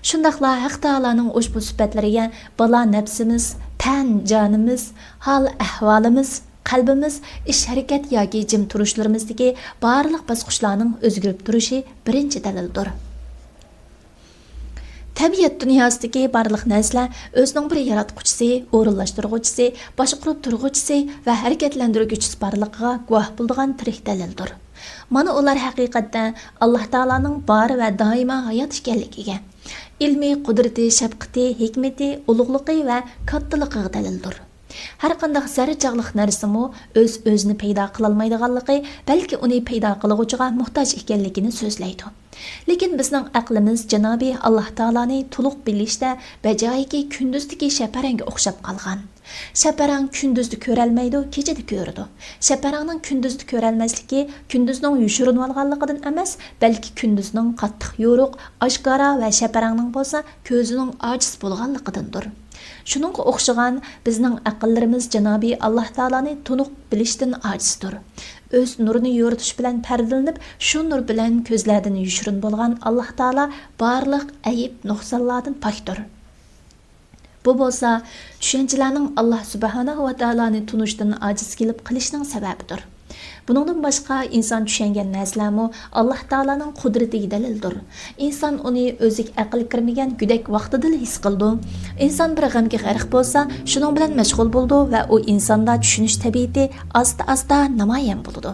Shundaqla Haq taolaning ushbu sifatlariga bala nafsimiz, tan jonimiz, hol ahvolimiz, qalbimiz, ish harakat yoki jim turishlarimizdagi barliq bosqichlarning o'zgarib turishi birinchi dalildir. Tabiat dunyosidagi barliq narsalar o'zining bir yaratquchisi, o'rinlashtiruvchisi, boshqarib turg'uvchisi va harakatlantiruvchisi borligiga guvoh bo'lgan tirik dalildir. Mana ular haqiqatda Alloh taolaning bor va doimo hayot ekanligiga, ilmiy qudrati, shafqati, hikmati, ulug'ligi va kattaligiga dalildir. Har qanday zarrachaqliq narsami o'z-o'zini paydo qila olmaydiganligi, balki uni paydo qiluvchiga muhtoj ekanligini so'zlaydi. Lekin bizning aqlimiz Janobi Alloh taoloni to'liq bilishda bajoyiki kunduzdagi shaparanga o'xshab qolgan. Shaparang kunduzda ko'ralmaydi, kechada ko'radi. Shaparangning kunduzda ko'ralmasligi kunduzning yushirinib olganligidan emas, balki kunduzning qattiq yo'ruq, oshkora va shaparangning bo'lsa ko'zining ojiz bo'lganligidandir. Shuningga o'xshagan bizning aqllarimiz Janobi Alloh taoloni to'liq bilishdan ojizdir. O'z nurini yoritish bilan pardalanib, shu nur bilan ko'zlardan yushirin bo'lgan Alloh taolo barliq ayib nuqsonlardan pokdir. Bu bo'lsa, tushunchalarning Alloh subhanahu va taoloni tunishdan ojiz kelib qilishning sababidir. Buningdan boshqa inson tushungan narsalarmi Alloh taolaning qudratiga dalildir. Inson uni o'ziga aql kirmagan gudak vaqtida his qildi. Inson bir g'amga g'arq bo'lsa, shuning bilan mashg'ul bo'ldi va u insonda tushunish tabiati asta-asta namoyon bo'ldi.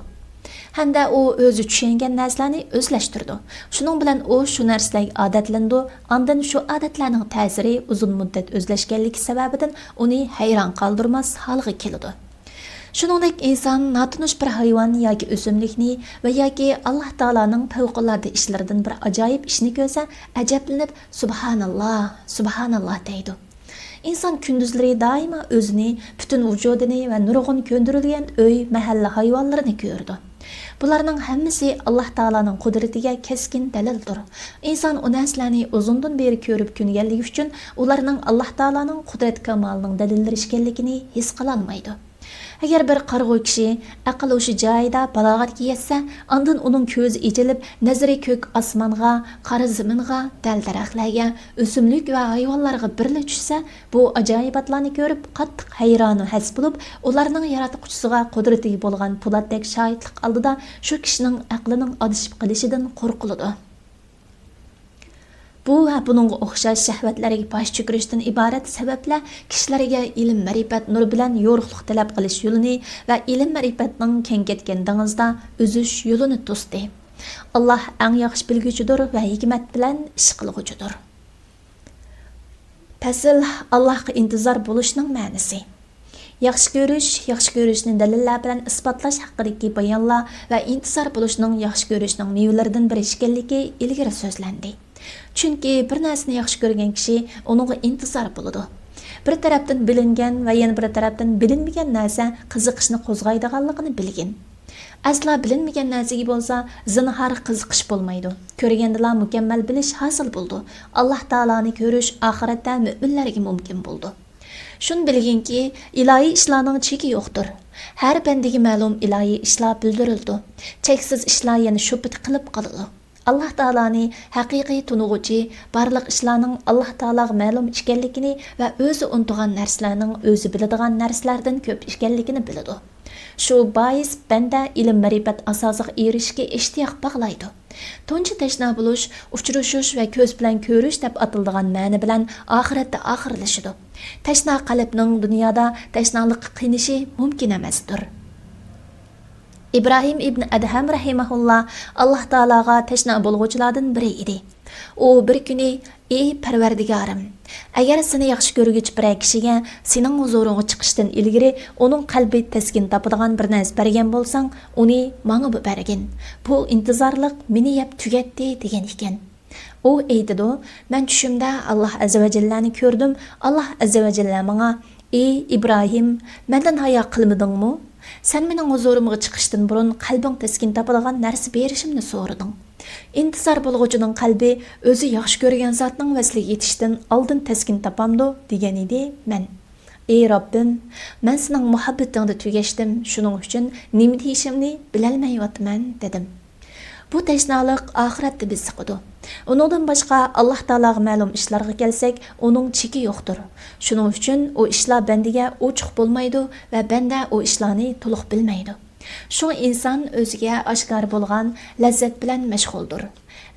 Hamda u o'zi tushungan narsalarni o'zlashtirdi. Shuning bilan u shu narsalarga odatlandi. Ondan shu odatlarning ta'siri uzun muddat o'zlashganligi sababidan uni hayron qoldirmas holga keldi. Shuningdek inson notanish bir hayvon yoki o'simlikni va yoki Alloh taolaning favqulodda ishlaridan bir ajoyib ishni ko'rsa, ajablanib subhanalloh, subhanalloh deydi. İnsan gündüzleri daima özünü, bütün vücudunu ve nurgun köndürülgen öy, mahalla hayvanlarını gördü. Bularning hammasi Alloh taolaning qudratiga keskin dalildir. Inson u narsalarni uzundan beri ko'rib ko'nganligi uchun ularning Alloh taolaning qudrat kamolining dalillari ekanligini his qila olmaydi. Agar bir qarg'u kishi aql o'sha joyida balog'atga yetsa, ondan uning ko'zi ochilib, nazari ko'k osmonga, qora zaminga, dal-daraxtlarga, o'simlik va hayvonlarga birla tushsa, bu ajoyibotlarni ko'rib qattiq hayron va has bo'lib, ularning yaratquchisiga qudratiga bo'lgan po'latdek shohidlik oldida shu kishining aqlining adishib qolishidan qo'rqiladi. Bu va buningga o'xshash shahvatlarga bosh cho'kirishdan iborat sabablar kishilarga ilm ma'rifat nur bilan yo'riqlik talab qilish yo'lini va ilm ma'rifatning keng ketgan dengizda uzish yo'lini to'sdi. Alloh eng yaxshi bilguchidir va hikmat bilan ish qilguchidir. Fasl Allohga intizor bo'lishning ma'nosi. Yaxshi ko'rishni dalillar bilan isbotlash haqidagi bayonlar va intizor bo'lishning yaxshi ko'rishning mevalaridan biri ekanligi ilgari so'zlandi. Chunki bir narsani yaxshi ko'rgan kishi uningga intizor bo'ladi. Bir tarafdan bilingan va yana bir tarafdan bilinmagan narsa qiziqishni qo'zg'aydiganligini bilgin. Asla bilinmagan narsaga bo'lsa, zinhor qiziqish bo'lmaydi. Ko'rgandilar mukammal bilish hosil bo'ldi. Alloh taoloni ko'rish oxiratda mu'minlarga mumkin bo'ldi. Shuni bilginki, ilohiy ishlarning cheki yo'qdir. Har bandaga ma'lum ilohiy ishlar bildirildi. Cheksiz ishlar yana shubhat qilib qoladi. Alloh taoloni haqiqiy tunug'uchi, barliq ishlarning Alloh taolaga ma'lum ekanligini va o'zi unutgan narsalarning o'zi biladigan narsalardan ko'p ekanligini biladi. Shu bois banda ilm ma'rifat asosiga erishishga ishtiyoq bog'laydi. Tunchi tashna bo'lish, uchrashish va ko'z bilan ko'rish deb atiladigan ma'ni bilan oxiratda oxirlashadi. Tashna qalbning dunyoda tashnalik qiynishi mumkin emasdir. İbrahim ibn Adham rahimahullah Alloh taolaga tashna bo'lg'uvchilardan biri edi. U bir kuni: "Ey Parvardigorim, agar seni yaxshi ko'rguvchi bir kishiga sening huzuringga chiqishdan ilgari uning qalbi taskin topadigan bir narsa bergan bo'lsang, uni menga bergin. Bu intizorlik meni yeb tugatdi" degan ekan. U aytdi: "Men tushimda Alloh azza va jallani ko'rdim. Alloh azza va jalla menga: "Ey İbrahim, mendan hayo qilmadingmi? Sen mening huzurimga chiqishdan burun qalbing taskin topadigan narsa berishimni so'rading. İntizor bo'lg'uchining qalbi o'zi yaxshi ko'rgan zotning vasliga yetishdan oldin taskin topamdi" degan edi. Men: "Ey Robbim, men sening muhabbatingda tugashdim. Shuning uchun nima deyishimni bilolmayapman" dedim. Bu tashnalik oxiratda bizni siqidi. Uningdan boshqa Alloh taolaga ma'lum ishlarga kelsak, uning cheki yo'qdir. Shuning uchun u ishlar bandiga ochiq bo'lmaydi va banda u ishlarni to'liq bilmaydi. Şoň insan özüge aşkar bolgan lezzet bilen meşguldur.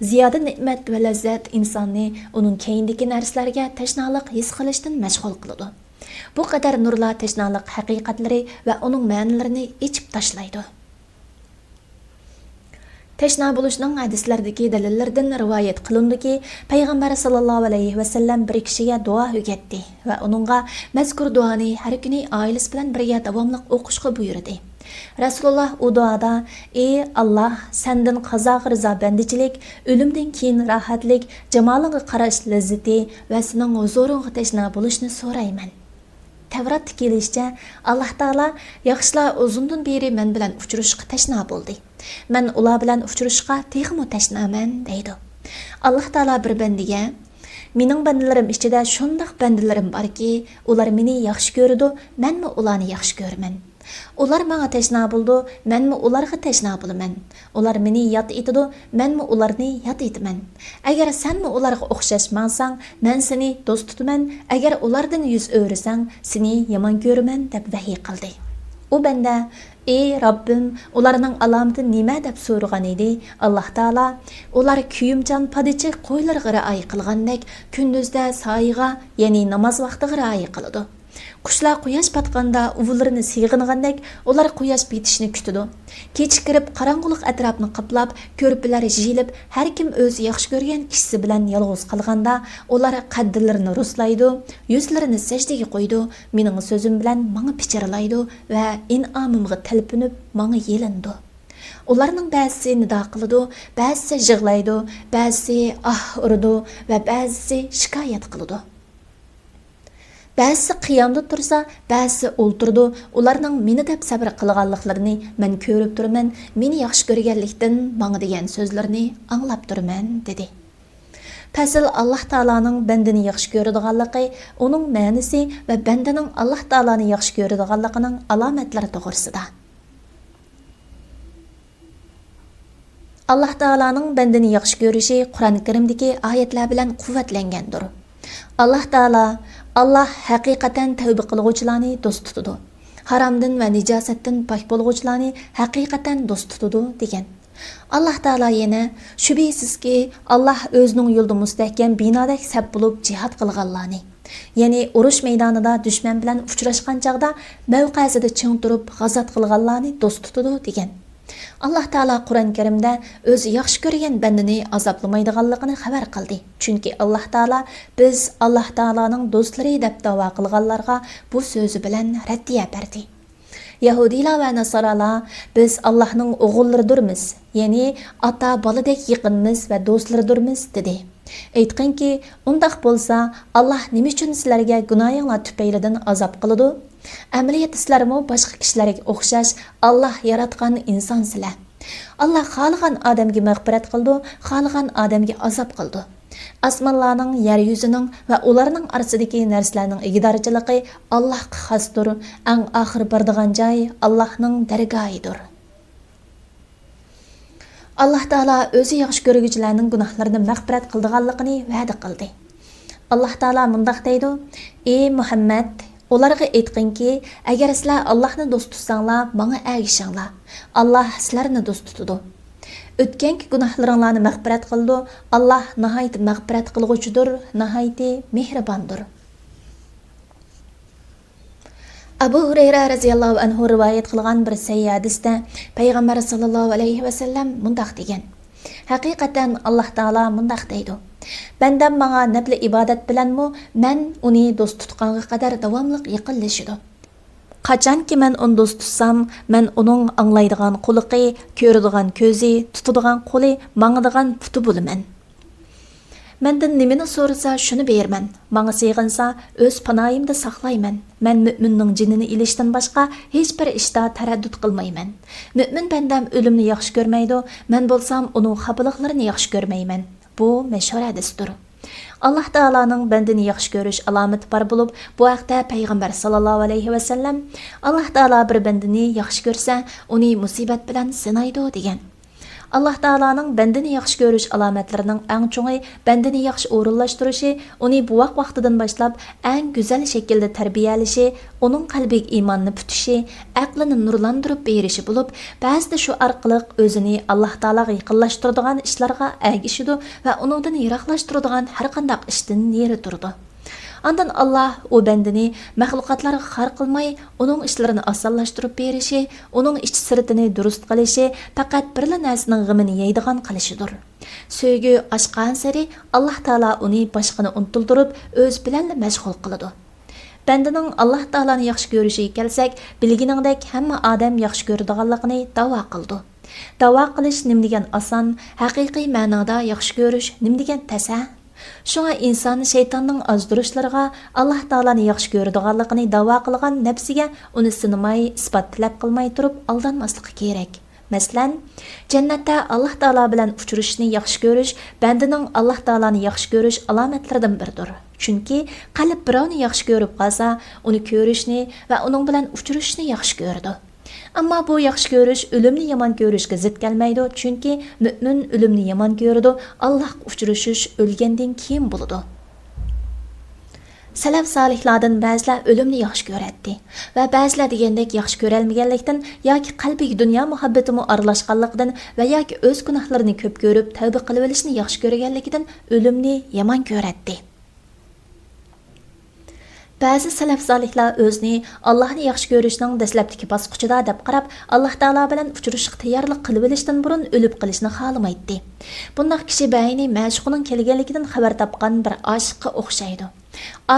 Ziyoda ne'mat va lazzat insonni uning keyindagi narsalarga tashnolik his qilishdan mashg'ul qiladi. Bu qadar nurla tashnolik haqiqatlari va uning ma'nolarini ichib tashlaydi. Teşna buluşning hadislardagi dalillardan rivoyat qilindiki, payg'ambar sallallohu alayhi va sallam bir kishiga duo o'rgatdi va uningga mazkur duoni har kuni oilasi bilan birga davomli o'qishga buyurdi. Rasululloh u duoda: "Ey Alloh, sendan qazoga rizo bandichilik, o'limdan keyin rohatlik, jamolingga qarash lazzati va sening huzuringga tashna bo'lishni so'rayman." Tavrat kelishicha Alloh taolo yaxshilar uzundan beri men bilan uchrashishga tashna bo'ldi. Men ular bilan uchrashishga texmo tashnaman deydi. Alloh taolo bir bandiga: "Mening bandalarim ichida shundoq bandalarim borki, ular meni yaxshi ko'radi, menmi ularni yaxshi ko'raman. Ular menga tashna bo'ldi, menmi ularga tashna bo'laman. Ular meni yot etadi, menmi ularni yot etaman. Agar senmi ularga o'xshashmansang, men seni do'st tutaman. Agar ulardan yuz o'risang, seni yomon ko'raman" deb vahiy qildi. U banda: "Ey Rabbim, ularning alomati nima?" deb so'ragan edi. Alloh taolo: "Ular kuyimchan padichi qo'ylarga rioya qilgandek, kunduzda soyiga, ya'ni namoz vaqtiga rioya qiladi. Qushlar quyosh patganda uvularini siyg'ingandek, ular quyosh betishini kutadi. Kech kirib qorong'ulik atrofni qoplab, ko'rpalar jiyilib, har kim o'zi yaxshi ko'rgan kishisi bilan yolg'iz qolganda, ular qaddillarini ruslaydi, yuzlarini sajdaga qo'ydi, mening so'zim bilan menga pichirlaydi va in'omimga talpinib menga yelindi. Ularning ba'zisi nido qiladi, ba'zisi yig'laydi, ba'zisi urdi va ba'zisi shikoyat qiladi. Ba'zisi qiyamda tursa, ba'zisi o'ltirdi. Ularning meni deb sabr qilganliklarini men ko'rib turaman, meni yaxshi ko'rganlikdan menga degan so'zlarini anglab turaman" dedi. Fasl Alloh taolaning bandani yaxshi ko'radiganligi, uning ma'nosi va bandaning Alloh taolani yaxshi ko'radiganligining alomatlari to'g'risida. Alloh taolaning bandani yaxshi ko'rishi Qur'on Karimdagi oyatlar bilan quvvatlangandir. Allah haqiqatan tavba qilguvchilarni do'st tutadi. Haromdan va nijosatdan pok bo'lguvchilarni haqiqatan do'st tutadi degan. Alloh taolo yana: "Shubhisizki, Alloh o'zining yo'lida mustahkam binodek sap bo'lib jihad qilganlarni, ya'ni urush maydonida dushman bilan uchrashgan chaqda mavqesida ching turib g'azot qilganlarni do'st tutadi" degan. Alloh taolo Qur'on Karimda o'zi yaxshi ko'rgan bandini azoblamaydiganligini xabar qildi. Chunki Alloh taolo biz Alloh taoloning do'stlari deb da'vo qilganlarga bu so'zi bilan raddiya berdi. Yahudilar va Nasoralar biz Allohning o'g'illaridirmiz, ya'ni ota boladek yaqinmiz va do'stlaridirmiz dedi. Aytqinki, undaq bo'lsa, Alloh nima uchun sizlarga gunohinglar tufaylidan azob qiladi? Amaliyat sizlarmi boshqa kishilarga o'xshash Alloh yaratgan insonsizlar. Alloh xohlagan odamga mag'firat qildi, xohlagan odamga azob qildi. Osmonlarning, yer yuzining va ularning orasidagi narsalarning igdorchiligi Allohga xosdir. Eng oxir boradigan joy Allohning dargohidir. Alloh taolo o'zi yaxshi ko'ruvchilarning gunohlarini mag'firat qildiganligini va'da qildi. Alloh taolo mundaq deydi: "Ey Muhammad, ularga aytqinki, agar sizlar Allohni do'st tutsanglar, menga ergishinglar. Alloh sizlarni do'st tutadi. O'tganki gunohlaringlarni mag'firat qildi. Alloh nihoyat mag'firat qilguvchidir, nihoyat mehribondir." Abu Hurayra radhiyallohu anhu rivoyat qilgan bir sahih hadisda payg'ambar sallallohu alayhi va sallam mundaq degan: "Haqiqatan Alloh taolo mundaq deydi: Bandam menga nafli ibodat bilanmi men uni do'st tutqanga qadar davomli yaqinlashidi. Qachonki men uni do'st tutsam, men uning anglaydigan quliqi, ko'radigan ko'zi, tutadigan qo'li, mangadigan puti bo'laman. Mendan nimani so'rasa shuni berman. Menga sig'insa o'z panoyimda saqlayman. Men mu'minning jinini ilishdan boshqa hech bir ishda taraddud qilmayman. Mu'min bandam o'limni yaxshi ko'rmaydi, men bo'lsam uning xabliqlarini yaxshi ko'rmayman." Bu mashhur hadisdir. Alloh taolaning bandini yaxshi ko'rish alomati bor bo'lib, bu haqda payg'ambar sallallohu alayhi va sallam Alloh taolo bir bandini yaxshi ko'rsa, uni musibat bilan sinaydi degan. Alloh taolaning bandani yaxshi ko'rish alomatlarining eng cho'ngi bandani yaxshi o'rinlashtirishi, uni bu vaqtidan boshlab eng go'zal shaklda tarbiyalashi, uning qalbiga iymonni putishi, aqlini nurlantirib berishi bo'lib, ba'zida shu orqali o'zini Alloh taolaga yaqinlashtiradigan ishlarga agishidi va uningdan yiroqlashtiradigan har qanday ishdan neri turdi. Ondan Allah o bandini maxluqotlarga xar qilmay, uning ishlarini osonlashtirib berishi, uning ich siritini durust qilishi faqat birla narsaning g'imini yeydigan qilishidir. Sevgi oshgan sari Alloh taolo uni boshqani unutildirib, o'z bilan mashg'ul qiladi. Bandaning Alloh taoloni yaxshi ko'rishiga kelsak, bilginingdek hamma odam yaxshi ko'radiganligini da'vo qildi. Da'vo qilish nim degan oson, haqiqiy ma'noda yaxshi ko'rish nim degan tasa. Şuna insan şeytanның azdurishlariga Alloh taoloni yaxshi ko'radiganligini da'vo qilgan nafsiga uni sinamay, isbot tilab qilmay turib aldanmasligi kerak. Masalan, jannatda Alloh taolo bilan uchrashishni yaxshi ko'rish bandaning Alloh taoloni yaxshi ko'rish alomatlaridan biridir. Chunki qalb birovni yaxshi ko'rib qolsa, uni ko'rishni va uning bilan uchrashishni yaxshi ko'radi. Ammo bu yaxshi ko'rish o'limni yomon ko'rishga zid kelmaydi, chunki mu'min o'limni yomon ko'radi, Allohga uchrashish o'lgandan keyin bo'ladi. Salaf solihlardan ba'zilar o'limni yaxshi ko'radi va ba'zilar degandek yaxshi ko'rolmaganlikdan yoki qalbiga dunyo muhabbatimi aralashganligidan va yoki o'z gunohlarini ko'p ko'rib tavba qilib olishni yaxshi ko'rganligidan o'limni yomon ko'radi. Ba'zi salaf solihlar o'zini Allohni yaxshi ko'rishning dastlabki bosqichida deb qarab, Alloh taolo bilan uchrashishga tayyorlik qilib olishdan burun o'lib qolishni xohlamaydi. Bunday kishi bayni ma'shuqning kelganligidan xabar topgan bir oshiqqa o'xshaydi.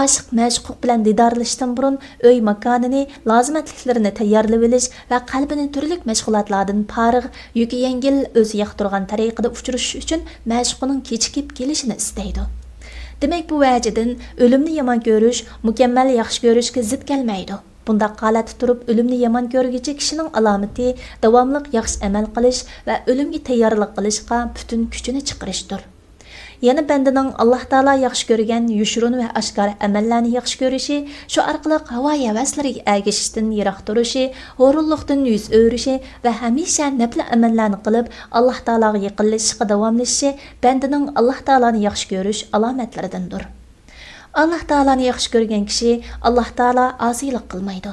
Oshiq ma'shuq bilan didorlashdan burun uy makonini, lozimatliklarini tayyorlab olish va qalbini turli mashg'ulotlardan farig, yuki yengil o'zi yoqtirgan tariqada uchrashish uchun ma'shuqning kechikib kelishini istaydi. Demek bu vəcidən ölümni yaman görüş, mükemmel yaxşı görüşke zid gelmeydi. Bunda qalat turib ölümni yaman görgücü kişinin alameti davamlıq yaxşı əməl qilish və ölümge tayyorlik qilishqa bütün küçünü çıqırışdır. Yana bandaning Alloh taolo yaxshi ko'rgan yushurun va oshkor amallarni yaxshi ko'rishi, shu orqali havo havaslariga agishishdan yiroq turishi, o'rinliqdan yuz o'rishi va hamisha nafl amallarni qilib Alloh taologa yaqinlashishga davomlashishi bandaning Alloh taoloni yaxshi ko'rish alomatlaridandir. Alloh taoloni yaxshi ko'rgan kishi Alloh taolo osiylik qilmaydi.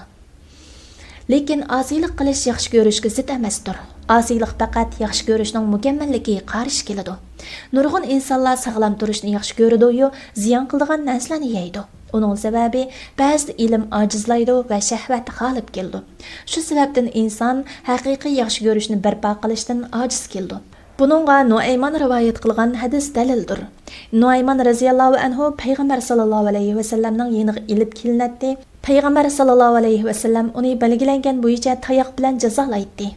Lekin osiylik qilish yaxshi ko'rishga zid emasdir. Osiylik faqat yaxshi ko'rishning mukammalligiga qarshi keladi. Nurg'un insonlar sog'lom turishni yaxshi ko'radi-yu, ziyon qiladigan narsalarni yeydi. Uning sababi ba'zi ilm ojizlaydi va shahvat g'olib keldi. Shu sababdan inson haqiqiy yaxshi ko'rishni barpo qilishdan ojiz keldi. Bununla Nuayman rivoyat qilgan hadis dalildir. Nuayman raziyallohu anhu payg'ambar sallallohu alayhi va sallamning yeniga ilib kelinadi. Payg'ambar sallallohu alayhi va sallam uni belgilangan bo'yicha tayoq bilan jazolaydi.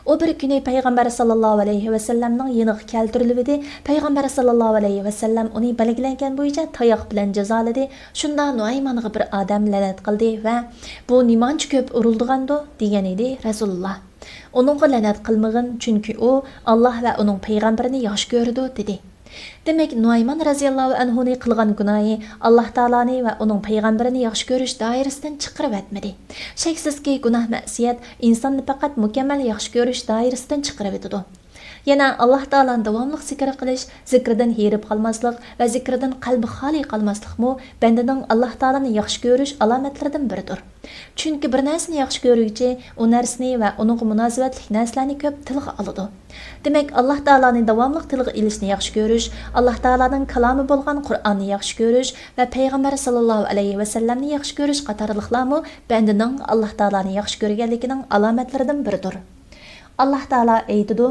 O bir kuni payg'ambar sallallohu alayhi va sallamning yeniga keltirildi. Payg'ambar sallallohu alayhi va sallam uni belgilangan bo'yicha tayoq bilan jazoladi. Shunda Nuaymanga bir odam la'nat qildi va bu nimancha ko'p urildigando degan edi Rasululloh. Onunğa la'nat qilmag'in, chunki u Alloh va uning payg'ambarini yaxshi ko'rdi dedi. Demek Nuayman raziyallohu anhuning qilgan gunohi Alloh taoloni va uning payg'ambarini yaxshi ko'rish doirasidan chiqarib etmadi. Shaksizki gunoh ma'siyat insonni faqat mukammal yaxshi ko'rish doirasidan chiqarib etadi. Yana Alloh taolani davomli zikr qilish, zikrdan herib qolmaslik va zikrdan qalbi xoli qolmaslikmi bandaning Alloh taolani yaxshi ko'rish alomatlaridan biridir. Chunki bir narsani yaxshi ko'ruvchi u narsani va uningga munosabatli narsalarni ko'p tilga oladi. Demak, Alloh taolani davomli tilga ilishni yaxshi ko'rish, Alloh taolaning kalomi bo'lgan Qur'onni yaxshi ko'rish va payg'ambar sallallohu alayhi va sallamni yaxshi ko'rish qatorliqlarmi bandaning Alloh taolani yaxshi ko'rganligining alomatlaridan biridir. Alloh taolo aytadi: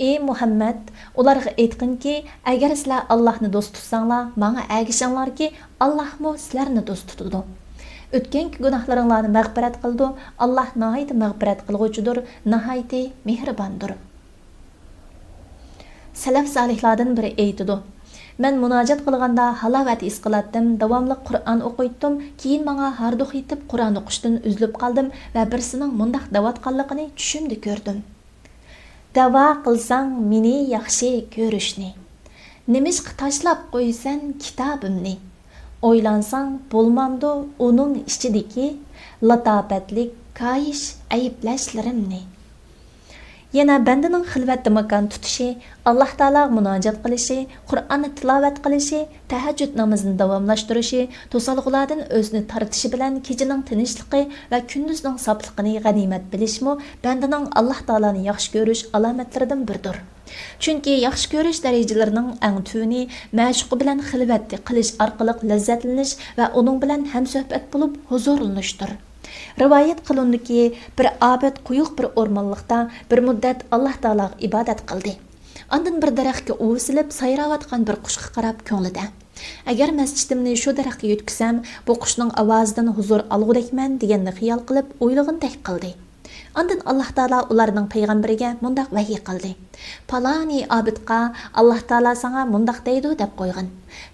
"Ey Muhammad, ularga aytqinki, agar sizlar Allohni do'st tutsanglar, menga agishinglarki, Allohmo sizlarni do'st tutadi. O'tgan gunohlaringlarni mag'firat qildi. Alloh nihoyat mag'firat qilguvchidir, nihoyat mehribondir." Salaf solihlardan biri aytadi: "Men munojat qilganda halovat his qilatdim, davomli Qur'on o'qiydim, keyin menga harduq yetib Qur'on o'qishdan uzilib qoldim va birsining mundaq davatqanligini tushimda ko'rdim. Davo qilsang meni yaxshi ko'rishni, nimishqa tashlab qo'ysan kitobimni, o'ylansang bo'lmamdi uning ichidagi latofatlik koyish ayblashlarimni." Yana bandaning xilvatda makon tutishi, Alloh taologa munojat qilishi, Qur'onni tilovat qilishi, tahajjud namozini davomlashtirishi, to'salg'ulardan o'zini tortishi bilan kechining tinchligi va kunduzning sofligini g'animat bilishmi bandaning Alloh taoloni yaxshi ko'rish alomatlaridan biridir. Chunki yaxshi ko'rish darajalarining eng tuni ma'shuq bilan xilvatda qilish orqali lazzatlanish va uning bilan hamsuhbat bo'lib huzurlanishdir. Rivoyat qilindiki, bir abid quyuq bir o'rmonlikda bir muddat Alloh taologa ibodat qildi. Ondan bir daraxtga uvisilib sayravotgan bir qushga qarab ko'nglida: agar masjidimni shu daraxtga yetkazsam, bu qushning ovozidan huzur olgudekman deganni xiyol qilib o'ylagandek qildi. Ondan Alloh taolo ularning payg'ambariga mundaq vahiy qildi: "Palani abidqa Alloh taolo sana mundaq deydi" deb qo'ygan.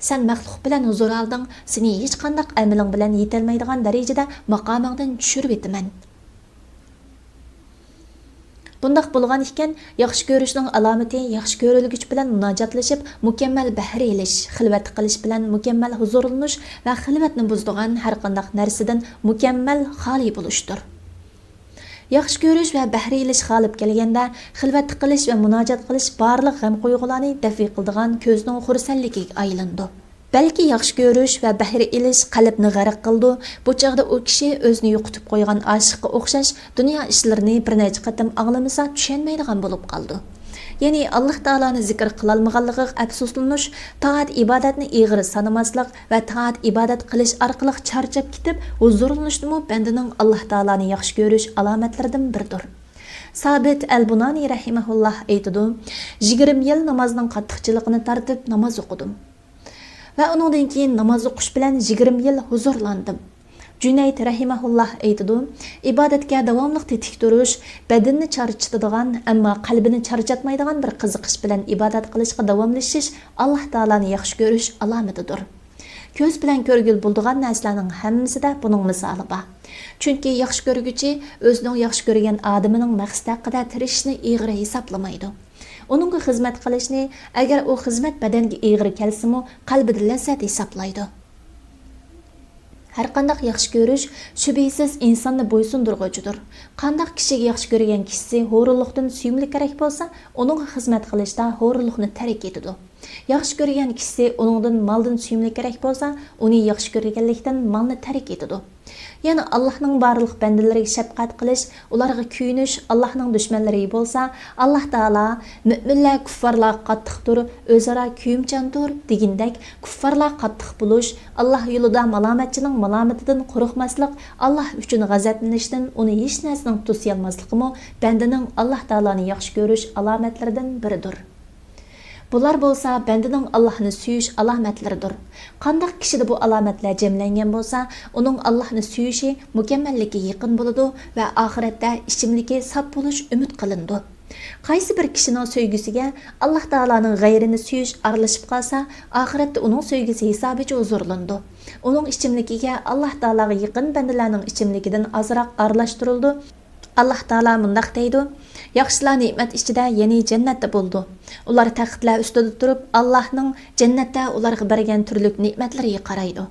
"Sen maxluq bilan huzur olding, seni hech qanday amaling bilan yetilmaydigan darajada maqomingdan tushirib etaman." Bundaq bo'lgan ekan, yaxshi ko'rishning alomati yaxshi ko'rilgich bilan munojotlashib, mukammal bahra elish, xilvat qilish bilan mukammal huzurlanish va xilvatni buzdigan har qanday narsadan mukammal xoli bo'lishdir. Yaxshi ko'rish va bahra elish g'olib kelganda, xilvat qilish va munojat qilish barliq g'am qo'yg'ularni dafi qildigan ko'zning xursandligiga aylandi. Balki yaxshi ko'rish va bahra elish qalbni g'arq qildi. Bu chaqda u kishi o'zini yo'qotib qo'ygan oshiqqa o'xshash dunyo ishlarini bir necha qatam anglamasa tushunmaydigan bo'lib qoldi. Ya'ni Alloh taoloni zikr qilolmaganligiga afsuslanish, taat ibodatni ig'ir sanamaslik va taat ibodat qilish orqali charchab ketib, huzurlanishni bandaning Alloh taoloni yaxshi ko'rish alomatlaridan biridir. Sabit al-Bunani rahimahulloh aytadi: "20 yil namozning qattiqchiligini tartib namoz o'qidim. Va undan keyin namoz o'qish bilan 20 yil huzurlandim." Junayd rahimahulloh aytadi: "Ibodatga davomli tetik turish, badanni charchatadigan, ammo qalbini charchatmaydigan bir qiziqish bilan ibodat qilishga davomlashish Alloh taoloni yaxshi ko'rish alomatidir." Ko'z bilan ko'rgil bo'ladigan narsalarning hammasida buning misoli bor. Chunki yaxshi ko'rguchi o'zining yaxshi ko'rgan odamining maqsad haqida tirishishni ig'ir hisoblamaydi. Uningga xizmat qilishni, agar u xizmat badanga ig'ir kelsa-mu, qalbida lazzat hisoblaydi. Har qanday yaxshi ko'rish shubhasiz insonni bo'ysundirg'uchidir. Qanday kishiga yaxshi ko'rgan kishisi ho'rliqdan suyumli kerak bo'lsa, uningga xizmat qilishda ho'rliqni tark etadi. Yaxshi ko'rgan kishisi uningdan maldan suyumli kerak bo'lsa, uni yaxshi ko'rganlikdan malni tark etadi. Yana Allohning barliq bandalariga shafqat qilish, ularga kuyinish Allohning dushmanlari bo'lsa, Alloh taolo mu'minlar kuffarlar qattiqdir, o'zaro kuyimchandir degandek, kuffarlar qattiq bo'lish, Alloh yo'lida malomatchining malomatidan qo'rqmaslik, Alloh uchun g'azablanishdan uni hech narsaning to'siy olmasligimi bandaning Alloh taoloni yaxshi ko'rish alomatlaridan biridir. Bular bo'lsa bandaning Allohni suyish alomatlaridir. Qanday kishida bu alomatlar jamlangan bo'lsa, uning Allohni suyishi mukammallikka yaqin bo'ladi va oxiratda ichimligi saf bo'lish umid qilindi. Qaysi bir kishining sevgisiga Alloh taolaning g'ayrini suyish aralashib qolsa, oxiratda uning sevgisi hisobiga huzurlandi. Uning ichimligiga Alloh taolaga yaqin bandalarning ichimligidan ozroq aralashtirildi. Alloh taolo mundaq deydi: "Yaxshilar ne'mat ichida, ya'ni jannatda bo'ldi. Ular taxtlar ustida turib, Allohning jannatda ularga bergan turli ne'matlariga qaraydi.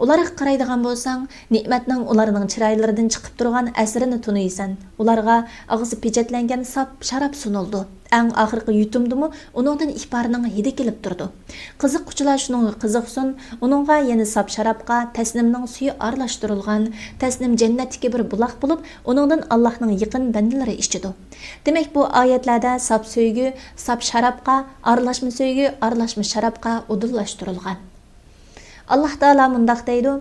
Ularga qaraydigan bo'lsang, ne'matning ularning chiroylaridan chiqib turgan asrini tunuysan. Ularga og'zi pechatlangan sap sharob sunildi. Eng oxirgi yutumdimi, uningdan ihbarning hidi kelib turdi. Qiziquvchilar shuningga qiziqsin, uningga yana sap sharobga tasnimning suyi aralashtirilgan, tasnim jannatdagi bir buloq bo'lib, uningdan Allohning yaqin bandalari ichidi." Demak, bu oyatlarda sap sevgi, sap sharobga, aralashma sevgi, aralashma sharobga udillashtirilgan. Alloh taolo mundaq deydi: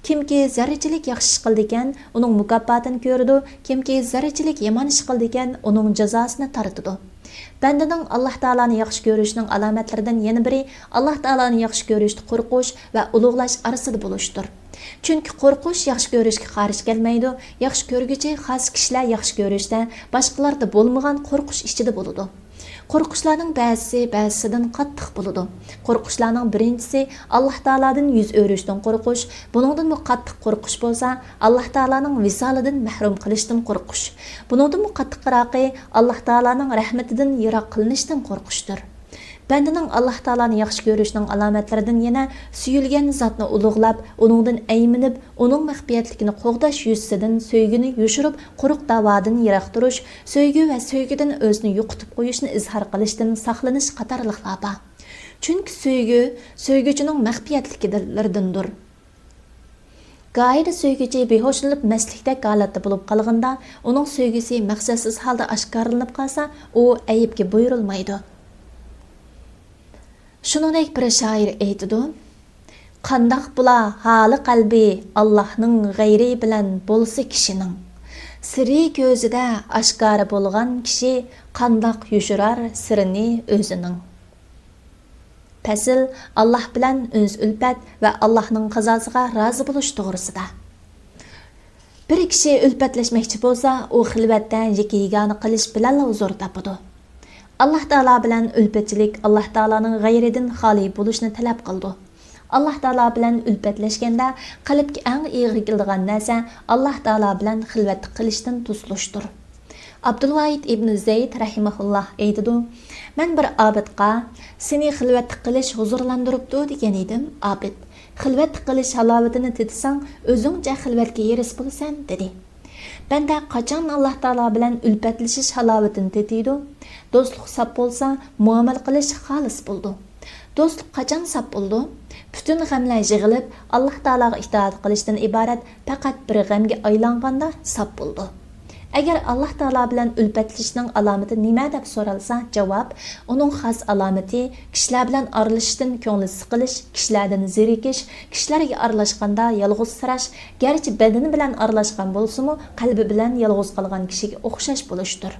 "Kimki zarrachilik yaxshi ish qildi ekan, uning mukofotini ko'radi, kimki zarrachilik yomon ish qildi ekan, uning jazosini tortadi." Bandaning Alloh taoloni yaxshi ko'rishning alomatlaridan yana biri Alloh taoloni yaxshi ko'rishni qo'rqish va ulug'lash orasida bo'lishdir. Chunki qo'rqish yaxshi ko'rishga qarshi kelmaydi. Yaxshi ko'rguchi xos kishilar yaxshi ko'rishda boshqalarda bo'lmagan qo'rqish ichida bo'ladi. Qo'rqishlarning ba'zisidan qattiq bo'ladi. Qo'rqishlarning birinchisi Alloh taoladan yuz o'rishdan qo'rqish. Buningdan qattiq qo'rqish bo'lsa, Alloh taolaning visolidan mahrum qilishdan qo'rqish. Buningdan qattiqroqi Alloh taolaning rahmatidan yiroq qilinishdan qo'rqishdir. Bandaning Alloh taoloni yaxshi ko'rishning alomatlaridan yana suyulgan zotni ulug'lab, uningdan ayminib, uning maxfiyatligini qo'g'dash yuzsidan so'ygini yushirib, quruq da'vodan yiroq turish, so'ygi va so'ygidan o'zini yo'qotib qo'yishni izhor qilishdan saqlanish qatorliqlar bor. Chunki so'ygi so'yguchining maxfiyatliklaridandir. Gayri söygücü behoşlanıp məslikdək halatda bulub qalğında, onun söygüsü məqsədsiz halda aşkarlanıb qalsa, o əyibki buyurulmaydı. Şununək bir şair eytidu: "Qandaq bula hali qalbi Allah'ның gayri bilan bolsa kişinin. Siri gözüdə aşkarı bolğan kişi qandaq yuşurar sirini özünün." Pəsil Allah bilan öz ülpət və Allah'ның qazasıga razı buluş doğrusida. Bir kishi ülpətləşməkçi bolsa, o xilvətdə yeki-yegani qilish bilan huzur tapıdı. Allah Taala bilan ülpətçilik Allah Taala'nın gayridən xali buluşni talab qildi. Allah Taala bilan ülpətləşgəndə qalbga ən iğri keladigan narsa Allah Taala bilan xilvət qilishdan tusuluşdur. Abdulvahid ibn Zeyd rahimahullah aytadi: "Men bir abidqa seni xilvat qilish huzurlandırıbdı degan edim. Abid, xilvat qilish halovatini tetsang, o'zingcha xilvatga eris bo'lsan" dedi. Banda qachon Alloh taolo bilan ulfatlashish halovatini tetiydi? Do'stlik sap bo'lsa, muomala qilish xolis bo'ldi. Do'stlik qachon sap bo'ldi? Butun g'amlar yig'ilib, Alloh taologa itoat qilishdan iborat faqat bir g'amga aylanganda sap bo'ldi. Agar Alloh taolo bilan ulfatlashning alomati nima deb so'ralsa, javob: uning xos alomati kishilar bilan aralashishdan ko'ngli siqilish, kishilardan zerikish, kishilarga aralashganda yolg'izsirash, garchi badani bilan aralashgan bo'lsa-mu, qalbi bilan yolg'iz qolgan kishiga o'xshash bo'lishdir.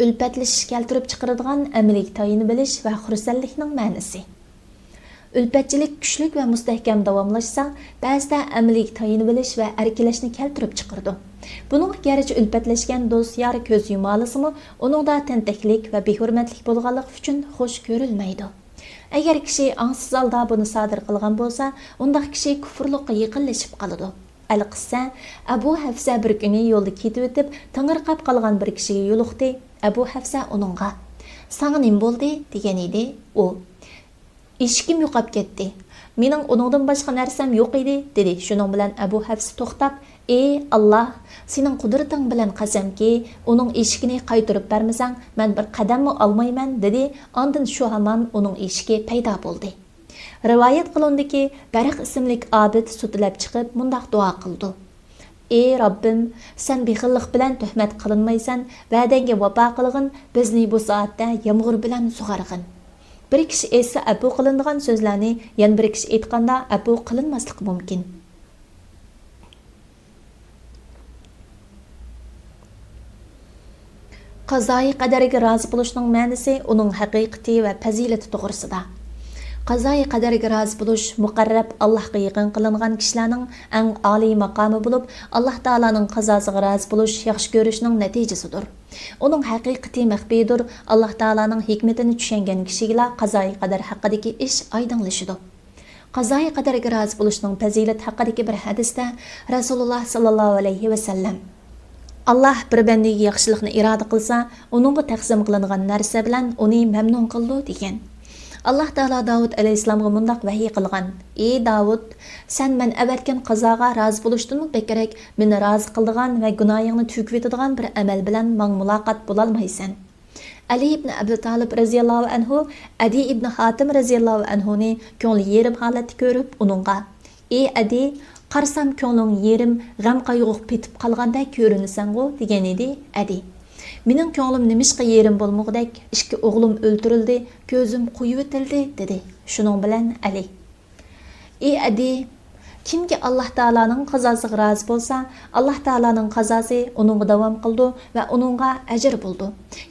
Ulfatlashish keltirib chiqaradigan amaliy tayini bilish va xursandlikning ma'nosi. Ülpətçilik güclük və müstəhkəm davamlaşsa, bəzida əmlik tayini bilish və erkilashni keltirib chiqirdi. Bunun gerçi ülpətləşkən dost yar ko'z yumalısımı, onunda tenteklik və behurmatlik bo'lganlik uchun xush ko'rilmaydi. Agar kishi angsiz holda buni sodir qilgan bo'lsa, undaq kishi kufrlikqa yaqinlashib qoladi. Al-Qissa Abu Hafsa bir kuni yo'lda ketib o'tib, tangirqab qolgan bir kishiga yo'liqdi. Abu Hafsa uningga: "Sana nima bo'ldi?" degan edi. U: "Eshigim yo'qab ketdi. Mening uningdan boshqa narsam yo'q edi" dedi. Shuning bilan Abu Hafs to'xtab: "Ey Alloh, sening qudrating bilan qasamki, uning eshigini qaytarib bermasang, men bir qadammi olmayman" dedi. Ondan shu hamon uning eshigi paydo bo'ldi. Rivoyat qilindiki, Bariq ismli abid sutilab chiqib, mundaq duo qildi: "Ey Robbim, sen bexillik bilan tuhmat qilinmaysan, va'dangga vafo qilgin, bizni bu soatda yomg'ir bilan sug'argin." Bir kishi esa abu qilinadigan so'zlarni yana bir kishi aytganda abu qilinmaslik mumkin. Qazoi qadarga rozi bo'lishning ma'nosi uning haqiqati va fazilati to'g'risida. Qazoi qadarga rozi bo'lish muqarrab Allohga yaqin qilingan kishilarning eng oliy maqomi bo'lib, Alloh taolaning qazosiga rozi bo'lish yaxshi ko'rishning natijasidir. Onun haqiqati maxfidir. Alloh taolaning hikmetini tushungan kishilar qazoi qadar haqidagi ish oydinlashadi. Qazoi qadarga rozi bo'lishning fazilati haqidagi bir hadisda Rasululloh sallallohu alayhi va sallam: "Alloh bir bandaga yaxshilikni iroda qilsa, uningga taqsim qilingan narsa bilan uni mamnun qildi" degan. Allah Taala Davud alayhissalomga mundaq vahiy qilgan: "Ey Davud, sen men avatgan qazoga rozi bo'lishdanmi bekerak meni rozi qildigan va gunohingni tugib etadigan bir amal bilan men muloqot bo'la olmaysan." Ali ibn Abi Talib raziyallohu anhu Adi ibn Hatim raziyallohu anhuni ko'ngli yerim holatda ko'rib, uningga: "Ey Adi, qarsam ko'ngling yerim g'am qayg'u petib qolganda ko'rinasan-ku" degan edi. Adi: "Mening ko'nglim nimishqa yerim bo'lmoqdak, ikki o'g'lim o'ltirildi, ko'zim quyib o'tildi" dedi. Shuning bilan Ali: "Ey Adi, kimki Alloh taolaning qazosiga rozi bo'lsa, Alloh taolaning qazosi uningga davom qildi va uningga ajr bo'ldi.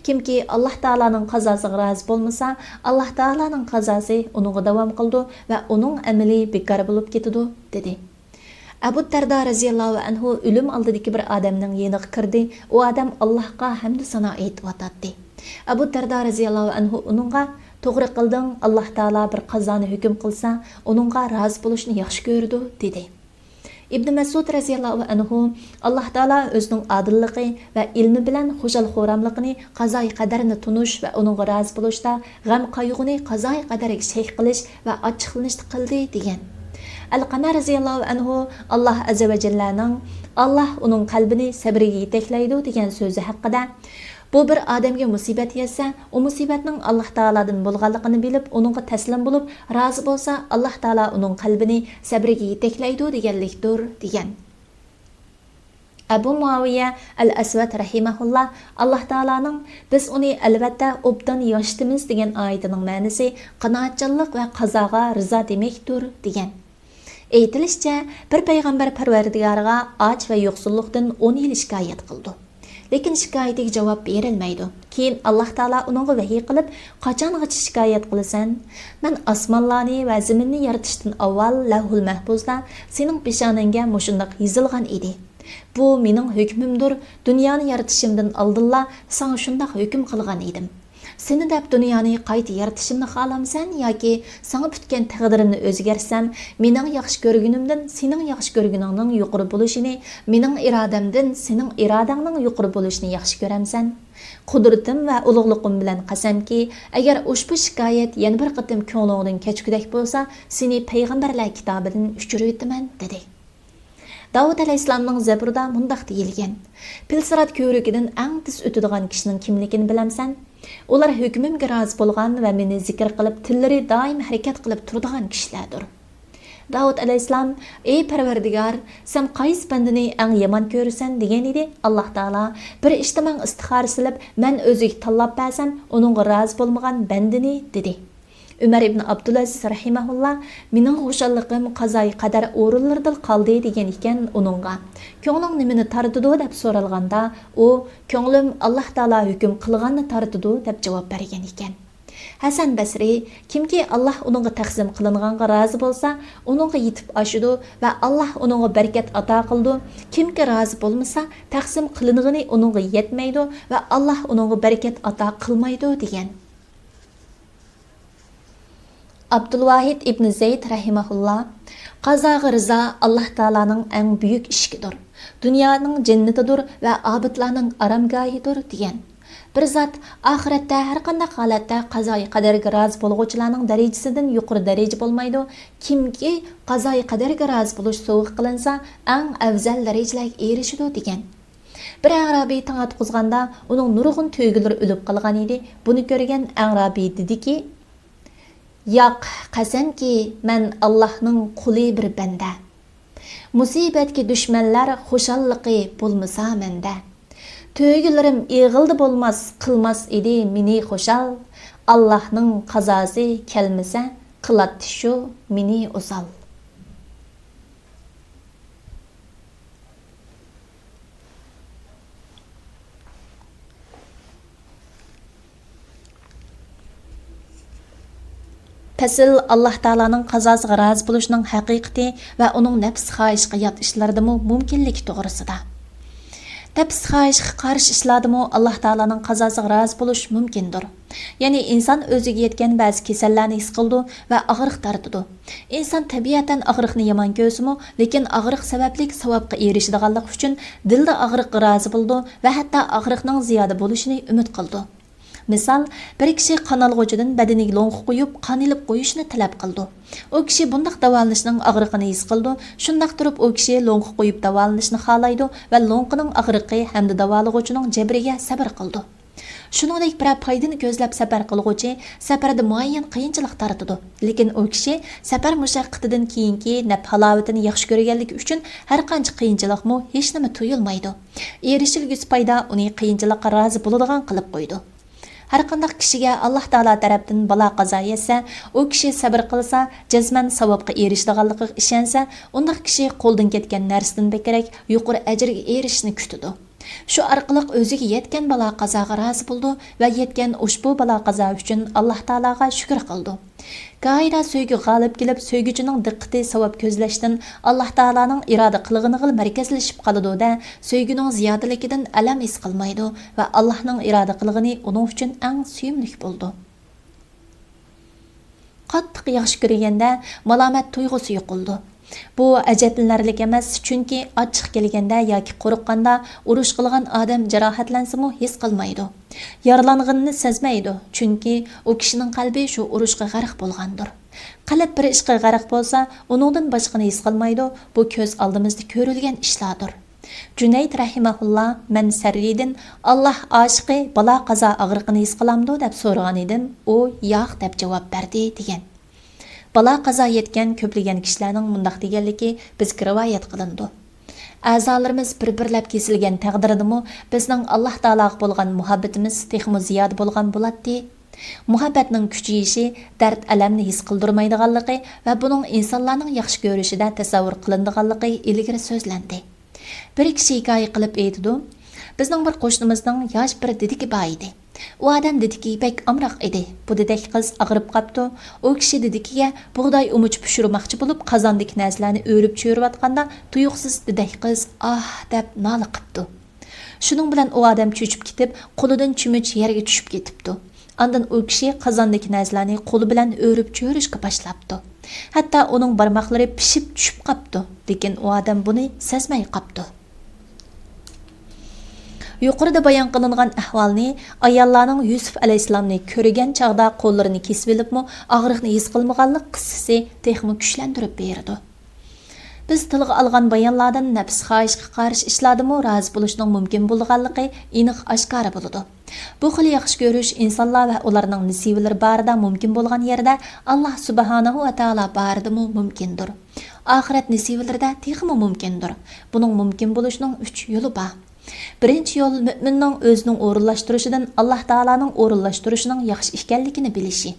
Kimki Alloh taolaning qazosiga rozi bo'lmasa, Alloh taolaning qazosi uningga davom qildi va uning amali bekor bo'lib ketdi" dedi. Abu Darda raziyallohu anhu o'lim oldidagi bir odamning yeniga kirdi. U odam Allohga hamd sano aytib atadi. Abu Darda raziyallohu anhu uningga: "To'g'ri qilding, Alloh taolo bir qazoni hukm qilsa, uningga rozi bo'lishni yaxshi ko'rdi" dedi. İbn Masud raziyallohu anhu Alloh taolo o'zining odilligi va ilmi bilan xo'jal-xo'ramligini, qazoy qadarini tunish va uning rozi bo'lishda g'am qayg'uni qazoy qadariga shayx qilish va ochiqlanishni qildi degan. Al-Qama raziyallohu anhu Alloh azza va jallaning Alloh uning qalbini sabrga yetaklaydi degan so'zi haqida bu bir odamga musibat yetsa, u musibatning Alloh taoladan bo'lganligini bilib, uningga taslim bo'lib, rozi bo'lsa, Alloh taolo uning qalbini sabrga yetaklaydi deganlikdir degan. Abu Muaviya al-Aswad rahimahullah Alloh taolaning biz uni albatta obdan yoshitimiz degan oyatining ma'nosi qanoatchanlik va qazoga rizo demakdir degan. Aytilishicha, bir payg'ambar Parvardigoriga och va yo'qsullikdan 10 yil shikoyat qildi. Lekin shikoyatiga javob berilmaydi. Keyin Alloh taolo uningga vahiy qilib, "Qachongacha shikoyat qilasan? Men osmonlarni va zaminni yaratishdan avval Lavhul Mahfuzda sening peshonangga mushundaq yozilgan edi. Bu mening hukmimdir. Dunyoni yaratishimdan oldinla sana shundaq hukm qilgan edim. Seni deb dunyoni qayta yaratishimni xohlamsan yoki sana bitgan taqdirimni o'zgarsam, mening yaxshi ko'rgunimdan sening yaxshi ko'rguningning yuqori bo'lishini, mening irodamdan sening irodangning yuqori bo'lishini yaxshi ko'ramsan? Qudratim va ulug'liqim bilan qasamki, agar ushbu shikoyat yana bir qatim ko'nglingdan kechgudak bo'lsa, seni payg'ambarlar kitobidan o'chiritaman" dedi. Davud alayhissalomning Zaburda mundaq deyilgan: "Pilsirat ko'rigidan eng tez o'tadigan kishining kimligini bilamsan? Ular hukmimga rozi bo'lgan va meni zikr qilib, tillari doim harakat qilib turadigan kishilardir." Davud alayhissalom: "Ey Parvardigor, sen qaysi bandini eng yomon ko'rasan?" degan edi. Alloh taolo bir ishtimang istixora silib, "Men o'zig tanlab bersam, uning rozi bo'lmagan bandini" dedi. Umar ibn Abdulaziz rahimahullah mening xushalliqim qazoy qadar o'rinlardan qoldi degan ekan uningga. Ko'ngling nimani tartidi deb so'ralganda, u ko'nglim Alloh taolo hukm qilganni tartidi deb javob bergan ekan. Hasan Basri kimki Alloh uningga taqsim qilinganga rozi bo'lsa, uningga yetib oshidi va Alloh uningga barakat ato qildi. Kimki rozi bo'lmasa, taqsim qilinigini uningga yetmaydi va Alloh uningga barakat ato qilmaydi degan. Abdulvahid ibn Zayd rahimahullah qazoga rizo Alloh taolaning eng buyuk ishidir. Dunyoning jannatidir va obidlarning aramgohidir degan. Bir zot oxiratda har qanday holatda qazoy qadarga rozi bo'lguvchilarning darajasidan yuqori daraja bo'lmaydi. Kimki qazoy qadarga rozi bo'lish so'g'i qilinsa, eng afzal darajalarga erishadi degan. Bir Arabiy tong atqizganda uning nurg'un to'ygilari o'lib qolgan edi. Buni ko'rgan Arabiy dediki: "Yo'q, qasamki, men Allohning quli bir banda. Musibatga dushmanlar xushalliqi bo'lmasa menda. To'ygilarim eg'ildi bo'lmas, qilmas edi meni xushal. Allohning qazosi kelmasa, qilatdi shu meni uzal." Təsil Allah Taala'nın qazasıga razı bo'lishning haqiqati va uning nafs xohishiga yot ishlardimi mumkinligi to'g'risida. Nafs xohishiga qarshi ishlardimi Allah Taala'nın qazasıga razı bo'lish mumkindir. Ya'ni inson o'ziga yetgan ba'zi kasallarni his qildi va og'riq tortdi. Inson tabiatan og'riqni yomon ko'rsimi, lekin og'riq sababli savobga erishadiganlik uchun dilda og'riqqa razı bo'ldi va hatto og'riqning ziyoda bo'lishini umid qildi. Misal, bir kishi qonalg'uchidan badaniga lo'ng qo'yib, qon ilib qo'yishni talab qildi. O kishi bundaq davolanishning og'riqini his qildi. Shundaq turib, o kishi lo'ng qo'yib davolanishni xohlaydi va lo'ngqining og'riqi hamda davolag'uchining jabriga sabr qildi. Shuningdek, bir foydani ko'zlab safar qilg'uvchi safarda muayyan qiyinchilik tortadi. Lekin o kishi safar mushaqqatidan keyingi naf halovatini yaxshi ko'rganligi uchun har qancha qiyinchilikmi hech nima tuyulmaydi. Erishilgusi foyda uni qiyinchilikqa rozi bo'ladigan qilib qo'ydi. Har qanday kishiga Alloh taolo tarafdan balo qazo yetsa, u kishi sabr qilsa, jazman savobga erishadiganligiga ishonsa, undaq kishi qo'ldan ketgan narsadan bekerak yuqori ajrga erishishni kutadi. Shu orqali o'ziga yetgan balo qazoga rozi bo'ldi va yetgan ushbu balo qazo uchun Alloh taologa shukr qildi. G'ayra so'ygi g'olib kelib, so'yguchining diqqati savob ko'zlashdan Alloh taoloning iroda qilganiga markazlashib qoladi-da, so'ygining ziyodaligidan alam his qilmaydi va Allohning iroda qilgani uning uchun eng suyumli bo'ldi. Qattiq yaxshi ko'rganda malomat tuyg'usi yo'qoldi. Bu ajablanarlik emas, chunki ochiq kelganda yoki qo'rqqanda urush qilgan odam jarohatlansimi his qilmaydi. Yaralanganini sezmaydi, chunki u kishining qalbi shu urushga g'arq bo'lgandir. Qalb bir ishga g'arq bo'lsa, uningdan boshqani his qilmaydi. Bu ko'z oldimizda ko'rilgan ishlardir. Junayd rahimahulloh men Sarridin Alloh oshiqi balo qazo og'riqini his qilamdi deb so'ragan edim. U yo'q deb javob berdi degan. Balo qazo yetgan ko'plagan kishilarning mundaq deganligi bizga rivoyat qilindi. A'zolarimiz bir-birlab kesilgan taqdirdimi bizning Alloh taologa bo'lgan muhabbatimiz texmo ziyod bo'lgan bo'ladi. Muhabbatning kuchayishi dard alamni his qildirmaydiganligi va buning insonlarning yaxshi ko'rishida tasavvur qilinadiganligi ilgari so'zlandi. Bir kishi hikoya qilib aytdi. Bizning bir qo'shnimizning yosh bir dediki bor edi. U odam dediki bek amroq edi. Bu dedek qiz og'rib qopti. U kishi dedikiga bug'doy umuch pishirmoqchi bo'lib qozondagi narsalarni o'rib cho'riyotganda tuyuqsiz dedek qiz ah deb nola qipti. Shuning bilan u odam cho'chib ketib, qo'lidan chumuch yerga tushib ketibdi. Ondan u kishi qozondagi narsalarni qo'li bilan o'rib cho'rishga boshlabdi. Hatto uning barmoqlari pishib tushib qopti, lekin u odam buni sezmay qopti. Yuqorida bayon qilingan ahvolni ayollarning Yusuf alayhisalomni ko'rgan chaqda qo'llarini kesib olibmi, og'riqni his qilmaganlik qissasi texmo kuchlantirib berdi. Biz tilga olgan bayonlardan nafs xohishga qarshi ishlardimi rozi bo'lishning mumkin bo'lganligi aniq oshkora bo'ladi. Bu xil yaxshi ko'rish insonlar va ularning nasibalari barida mumkin bo'lgan yerda Alloh subhanahu va taolo baridimi mumkindir. Oxirat nasibalarida texmo mumkindir. Buning mumkin bo'lishining 3 yo'li bor. Birinchi yo'l mu'minning o'zining o'rinlashtirishidan Alloh taolaning o'rinlashtirishining yaxshi ekanligini bilishi.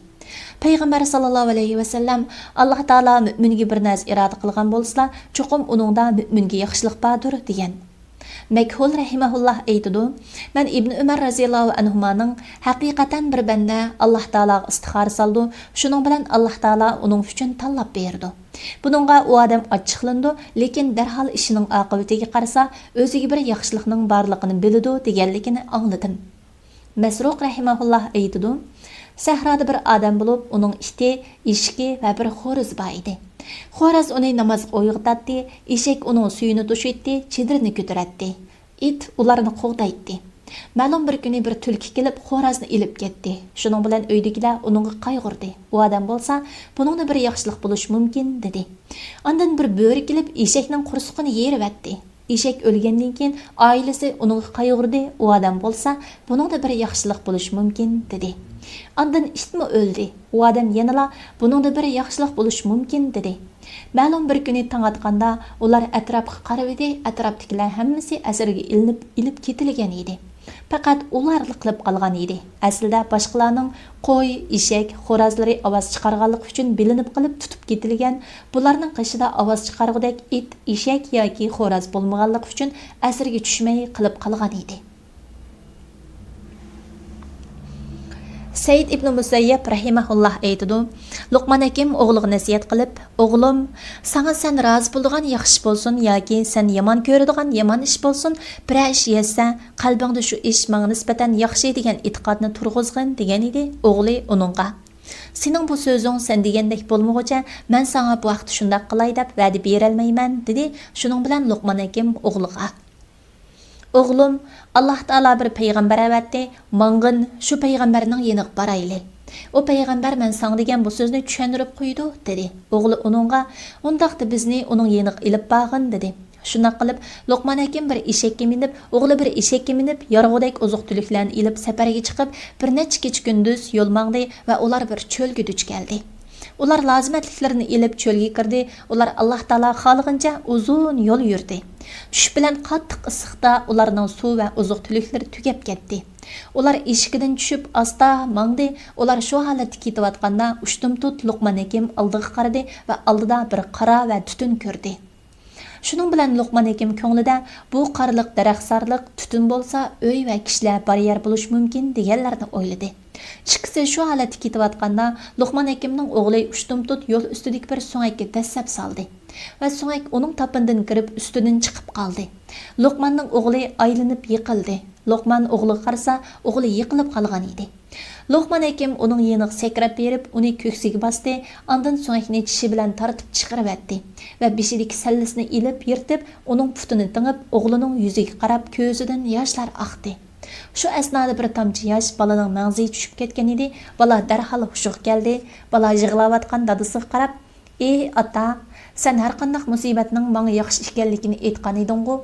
Payg'ambar sallallohu alayhi va sallam Alloh taolo mu'minga bir narsa iroda qilgan bo'lsa, cho'qim uningda mu'minga yaxshilik bordir degan. Makhul rahimahulloh aytadi, men Ibn Umar raziyallohu anhumaning haqiqatan bir banda Alloh taologa istixora saldi, shuning bilan Alloh taolo uning uchun tanlab berdi. Buningga u odam ochiqlandi, lekin darhol ishining oqibatiga qarasa, o'ziga bir yaxshilikning borligini biladi deganligini angladim. Masruq rahimahulloh aytadi, sahroda bir odam bo'lib, uning iti, eshigi va bir xo'roz bor edi. Xo'roz uni namozga uyg'otdi, eshik uning suyini to'shitdi, chidrini ko'tardi. It ularni qo'g'daydi. Ma'lum bir kuni bir tulki kelib xo'rozni ilib ketdi. Shuning bilan uydagilar uningga qayg'urdi. U odam bo'lsa, buningda bir yaxshilik bo'lish mumkin dedi. Ondan bir bo'ri kelib eshakning qursug'ini yerib Eshak o'lgandan keyin oilasi uningga qayg'urdi. U odam bo'lsa, buningda bir yaxshilik bo'lish mumkin dedi. Ondan itmi o'ldi. U odam yanala buningda bir yaxshilik bo'lish mumkin dedi. Ma'lum bir kuni tong otganda ular atrofga qarab edi. Atrofdagilar hammasi asirga ilib ketilgan edi. Faqat ular qilib qolgan edi. Aslida boshqalarning qo'y, eshak, xo'rozlari ovoz chiqarganlik uchun bilinib qilib tutib ketilgan, bularning qishida ovoz chiqargudek it, eshak yoki xo'roz bo'lmaganlik uchun asirga tushmay qilib qolgan edi. Said ibn Musayyab rahimahulloh aytadi, Luqman akim o'g'liga nasihat qilib, o'g'lim, sana sen rozi bo'lgan yaxshi bo'lsin yoki sen yomon ko'radigan yomon ish bo'lsin, bir ish yesa, qalbingda shu ish menga nisbatan yaxshi degan e'tiqodni turg'izgin degan edi o'g'li uningga. Sening bu so'zing sen degandek bo'lmoqcha, men sana bu vaqt shunday qilay deb va'da bera olmayman dedi. Shuning bilan Luqman akim o'g'liga O'g'lim, Alloh taolo bir payg'ambar avatdi, mang'in shu payg'ambarning yeniq barayli. O payg'ambar men sang degan bu so'zni tushuntirib qo'ydi dedi. O'g'li uningga, "Undaqda bizni uning yeniq ilib bag'in" dedi. Shuna qilib, Luqman akim bir eshakka minib, o'g'li bir eshakka minib, yorug'dek oziq-tuliklarni ilib safarga chiqib, bir necha kecha kunduz yo'l mangdi va ular bir cho'lga duch keldi. Ular lazimatliklarini ilib cho'lga kirdi. Ular Alloh taolo xohlagancha uzun yo'l yurdi. Tush bilan qattiq issiqda ularning suv va oziq-tuliklari tugab ketdi. Ular eshigidan tushib asta mangdi. Ular shu holatda ketayotganda ushtum-tut Luqman akim oldiga qaradi va oldida bir qora va tutun ko'rdi. Shuning bilan Luqman akim ko'nglida bu qarliq daraxtzorliq tutun bo'lsa, uy va kishilar bor yer bo'lish mumkin deganlarni o'yladi. Ikkisi shu holatda ketayotganda Luqman akimning o'g'li ushtum-tut yo'l ustidagi bir so'ngakka dastlab soldi va so'ngak uning topindan kirib ustidan chiqib qoldi. Luqmanning o'g'li aylanib yiqildi. Luqman o'g'liga qarasa, o'g'li yiqilib qolgan edi. Luqman akim uning yeniga sakrab berib, uni ko'ksiga bosdi, ondan so'ngni tishi bilan tortib chiqarib etdi va beshidagi sallisini ilib yirtib, uning putini tingib, o'g'lining yuziga qarab ko'zidan yoshlar oqdi. Shu asnoda bir tomchi yosh bolaning mag'ziga tushib ketgan edi. Bola darhol hushiga keldi. Bola yig'layotgan dadasiga qarab, "Ey ota, sen har qanday musibatning menga yaxshi ekanligini aytgan eding-ku.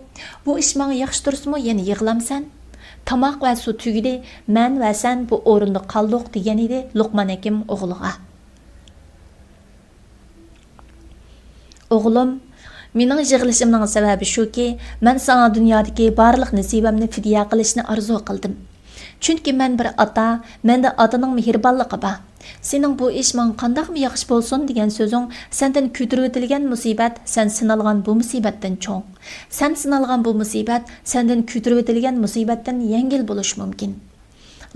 Bu ish menga yaxshi tursimi, yana yig'lamsan? Tamoq va suv tugidi, men va sen bu o'rinda qoldik" degan edi Luqman akim o'g'liga. "O'g'lim, mening yig'lishimning sababi shuki, men sana dunyodagi barliq nasibamni fidya qilishni orzu qildim. Chunki men bir ota, menda otaning mehribonligi bor. Sening bu ish menga qandoqmi yaxshi bo'lsin degan so'zing, sendan ko'tarib o'tilgan musibat, sen sinalgan bu musibatdan cho'ng. Sen sinalgan bu musibat, sendan ko'tarib o'tilgan musibatdan yengil bo'lishi mumkin."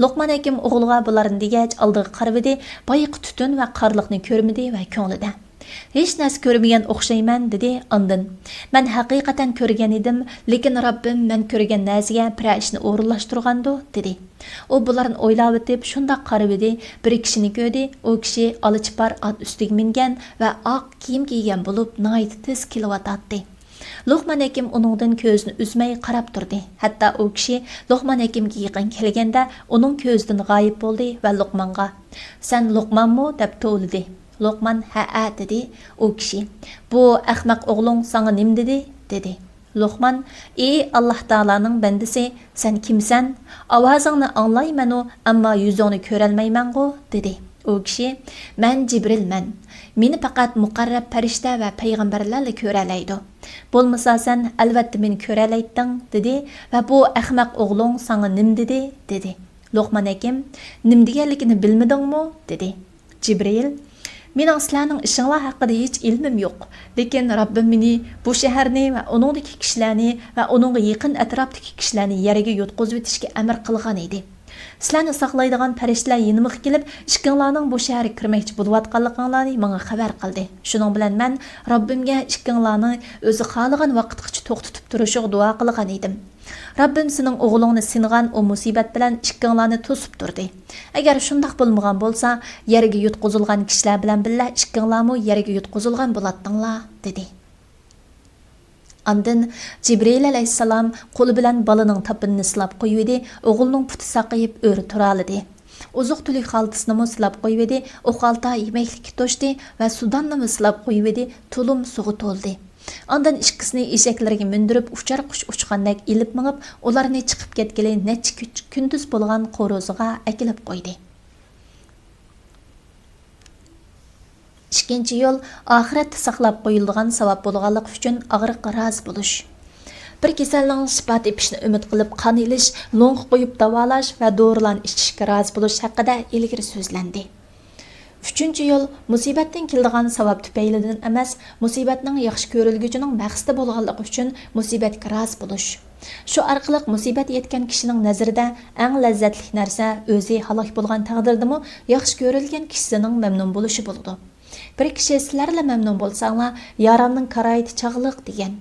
Luqman akim o'g'liga bularni degach oldiga qaradi, boyiq tutun va qorliqni ko'rmadi va ko'nglida "Hech narsa ko'rmagan o'xshayman" dedi. Ondan "Men haqiqatan ko'rgan edim, lekin Rabbim men ko'rgan narsaga bir ishni o'rinlashtirgandi" dedi. U bularni o'ylab o'tib, shunday qarab edi, bir kishini ko'rdi. U kishi olichpar ot ustiga mingan va oq kiyim kiygan bo'lib, nihoyat tez kelyotdi. Luqman akim uningdan ko'zini uzmay qarab turdi. Hatto u kishi Luqman akimga yaqin kelganda, uning ko'zidan g'oyib bo'ldi va Luqmanga "Sen Luqmanmi?" deb to'ldi. Luqman "Ha" dedi. U kishi "Bu ahmaq o'g'ling sana nim dedi. Luqman "Ey Alloh taolaning bandisi, sen kimsan? Ovozingni anglayman-u, ammo yuzingni ko'rolmayman-ku" dedi. U kishi "Men Jibrilman. Meni faqat muqarrab farishta va payg'ambarlar ko'ralaydi. Bo'lmasa sen albatta meni ko'ralayding" dedi va "Bu ahmaq o'g'ling sana nim dedi. Luqman akim "Nim deganligini bilmadingmi?" dedi. Jibril "Mening sizlarning ishinglar haqida hech ilmim yo'q. Lekin Rabbim meni bu shaharni va uningdagi kishilarni va uningga yaqin atrofdagi kishilarni yerga yotqizib o'tishga amr qilgan edi. Sizlarni saqlaydigan farishtalar yanimga kelib, ikkinglarning bu shaharga kirmoqchi bo'layotganliklarini menga xabar qildi. Shuning bilan men Rabbimga ikkinglarni o'zi xohlagan vaqtgacha to'xtatib turishga duo qilgan edim. Rabbim sening o'g'lingni singan o musibat bilan ikkinglarni to'sib turdi. Agar shundoq bo'lmagan bo'lsa, yerga yutqizilgan kishilar bilan birga ikkinglarmi yerga yutqizilgan bo'lardinglar" dedi. Ondan Jibril alayhissalom qo'li bilan balaning tapinini silab qo'ydi, o'g'lining puti saqayib o'ri turaladi. Uzuq-tulik xaltasini silab qo'ydi, o xalta yemeklikka to'shdi va sudonni silab qo'ydi, tulum suvga to'ldi. Ondan ikkisini eshaklarga mindirib, uchar qush uchgandek ilib minib, ularni chiqib ketgili necha kunduz bo'lgan qo'roziga akilib qo'ydi. Ikkinchi yo'l oxiratda saqlab qo'yilgan savob bo'lganlik uchun og'riqqa rozi bo'lish. Bir kasalning shifo tepishni umid qilib qon ilish, lo'ng qo'yib davolash va dorilarni ichishga rozi bo'lish haqida ilgari so'zlandi. Üçüncü yo'l musibatdan keladigan savob tufaylidan emas, musibatning yaxshi ko'rilguchining maqsadi bo'lganligi uchun musibatga rozi bo'lish. Shu orqali musibat yetgan kishining nazarida eng lazzatli narsa o'zi halok bo'lgan taqdirdami yaxshi ko'rilgan kishining mamnun bo'lishi bo'ladi. Bir kishi sizlarla mamnun bo'lsanglar, yaramning karoyati chog'liq degan.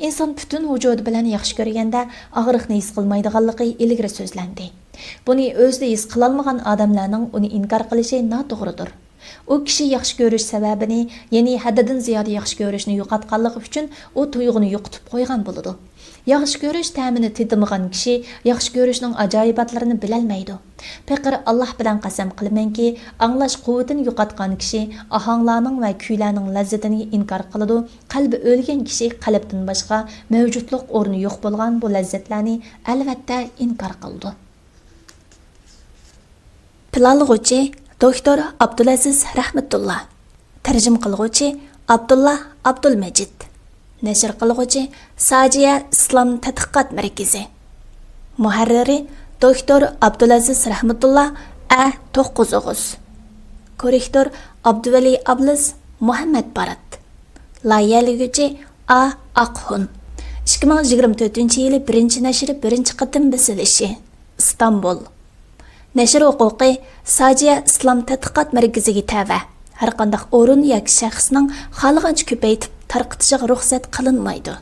İnsan bütün vücudu bilan yaxshi ko'rganda og'riqni his qilmaydiganligi ilgari so'zlandi. Buni o'zida his qilolmagan odamlarning uni inkor qilishi noto'g'ridir. U kishi yaxshi ko'rish sababini, ya'ni haddidan ziyoda yaxshi ko'rishni yo'qotganligi uchun u tuyg'uni yo'qotib qo'ygan bo'ladi. Yaxshi ko'rish ta'mini tetimagan kishi yaxshi ko'rishning ajoyibotlarini bilolmaydi. Faqir Alloh bilan qasam qilamanki, anglash quvvatini yo'qotgan kishi ahanglarning va kuylarning lazzatini inkor qiladi. Qalbi o'lgan kishi qalbdan boshqa mavjudlik o'rni yo'q bo'lgan bu lazzatlarni albatta inkor qiladi. Planlag'uvchi doktor Abdulaziz Rahmatullah. Tarjim qilguvchi Abdullah Abdulmajid. Nashr qilguvchi Sajiya Islom tadqiqot markazi. Muharriri doktor Abdulaziz Rahmatullah A9 Og'uz. Korrektor Abduvali Ablis Muhammad Barat. Layihalaguchi A Aqhun. 2024-yili 1-nashri 1-qatim bisilishi. İstanbul. Nashr huquqi Sajiya Islom tadqiqot markaziga tava. Har qanday o'rin yoki shaxsning xohlagancha ko'paytib tarqatishiga ruxsat qilinmaydi.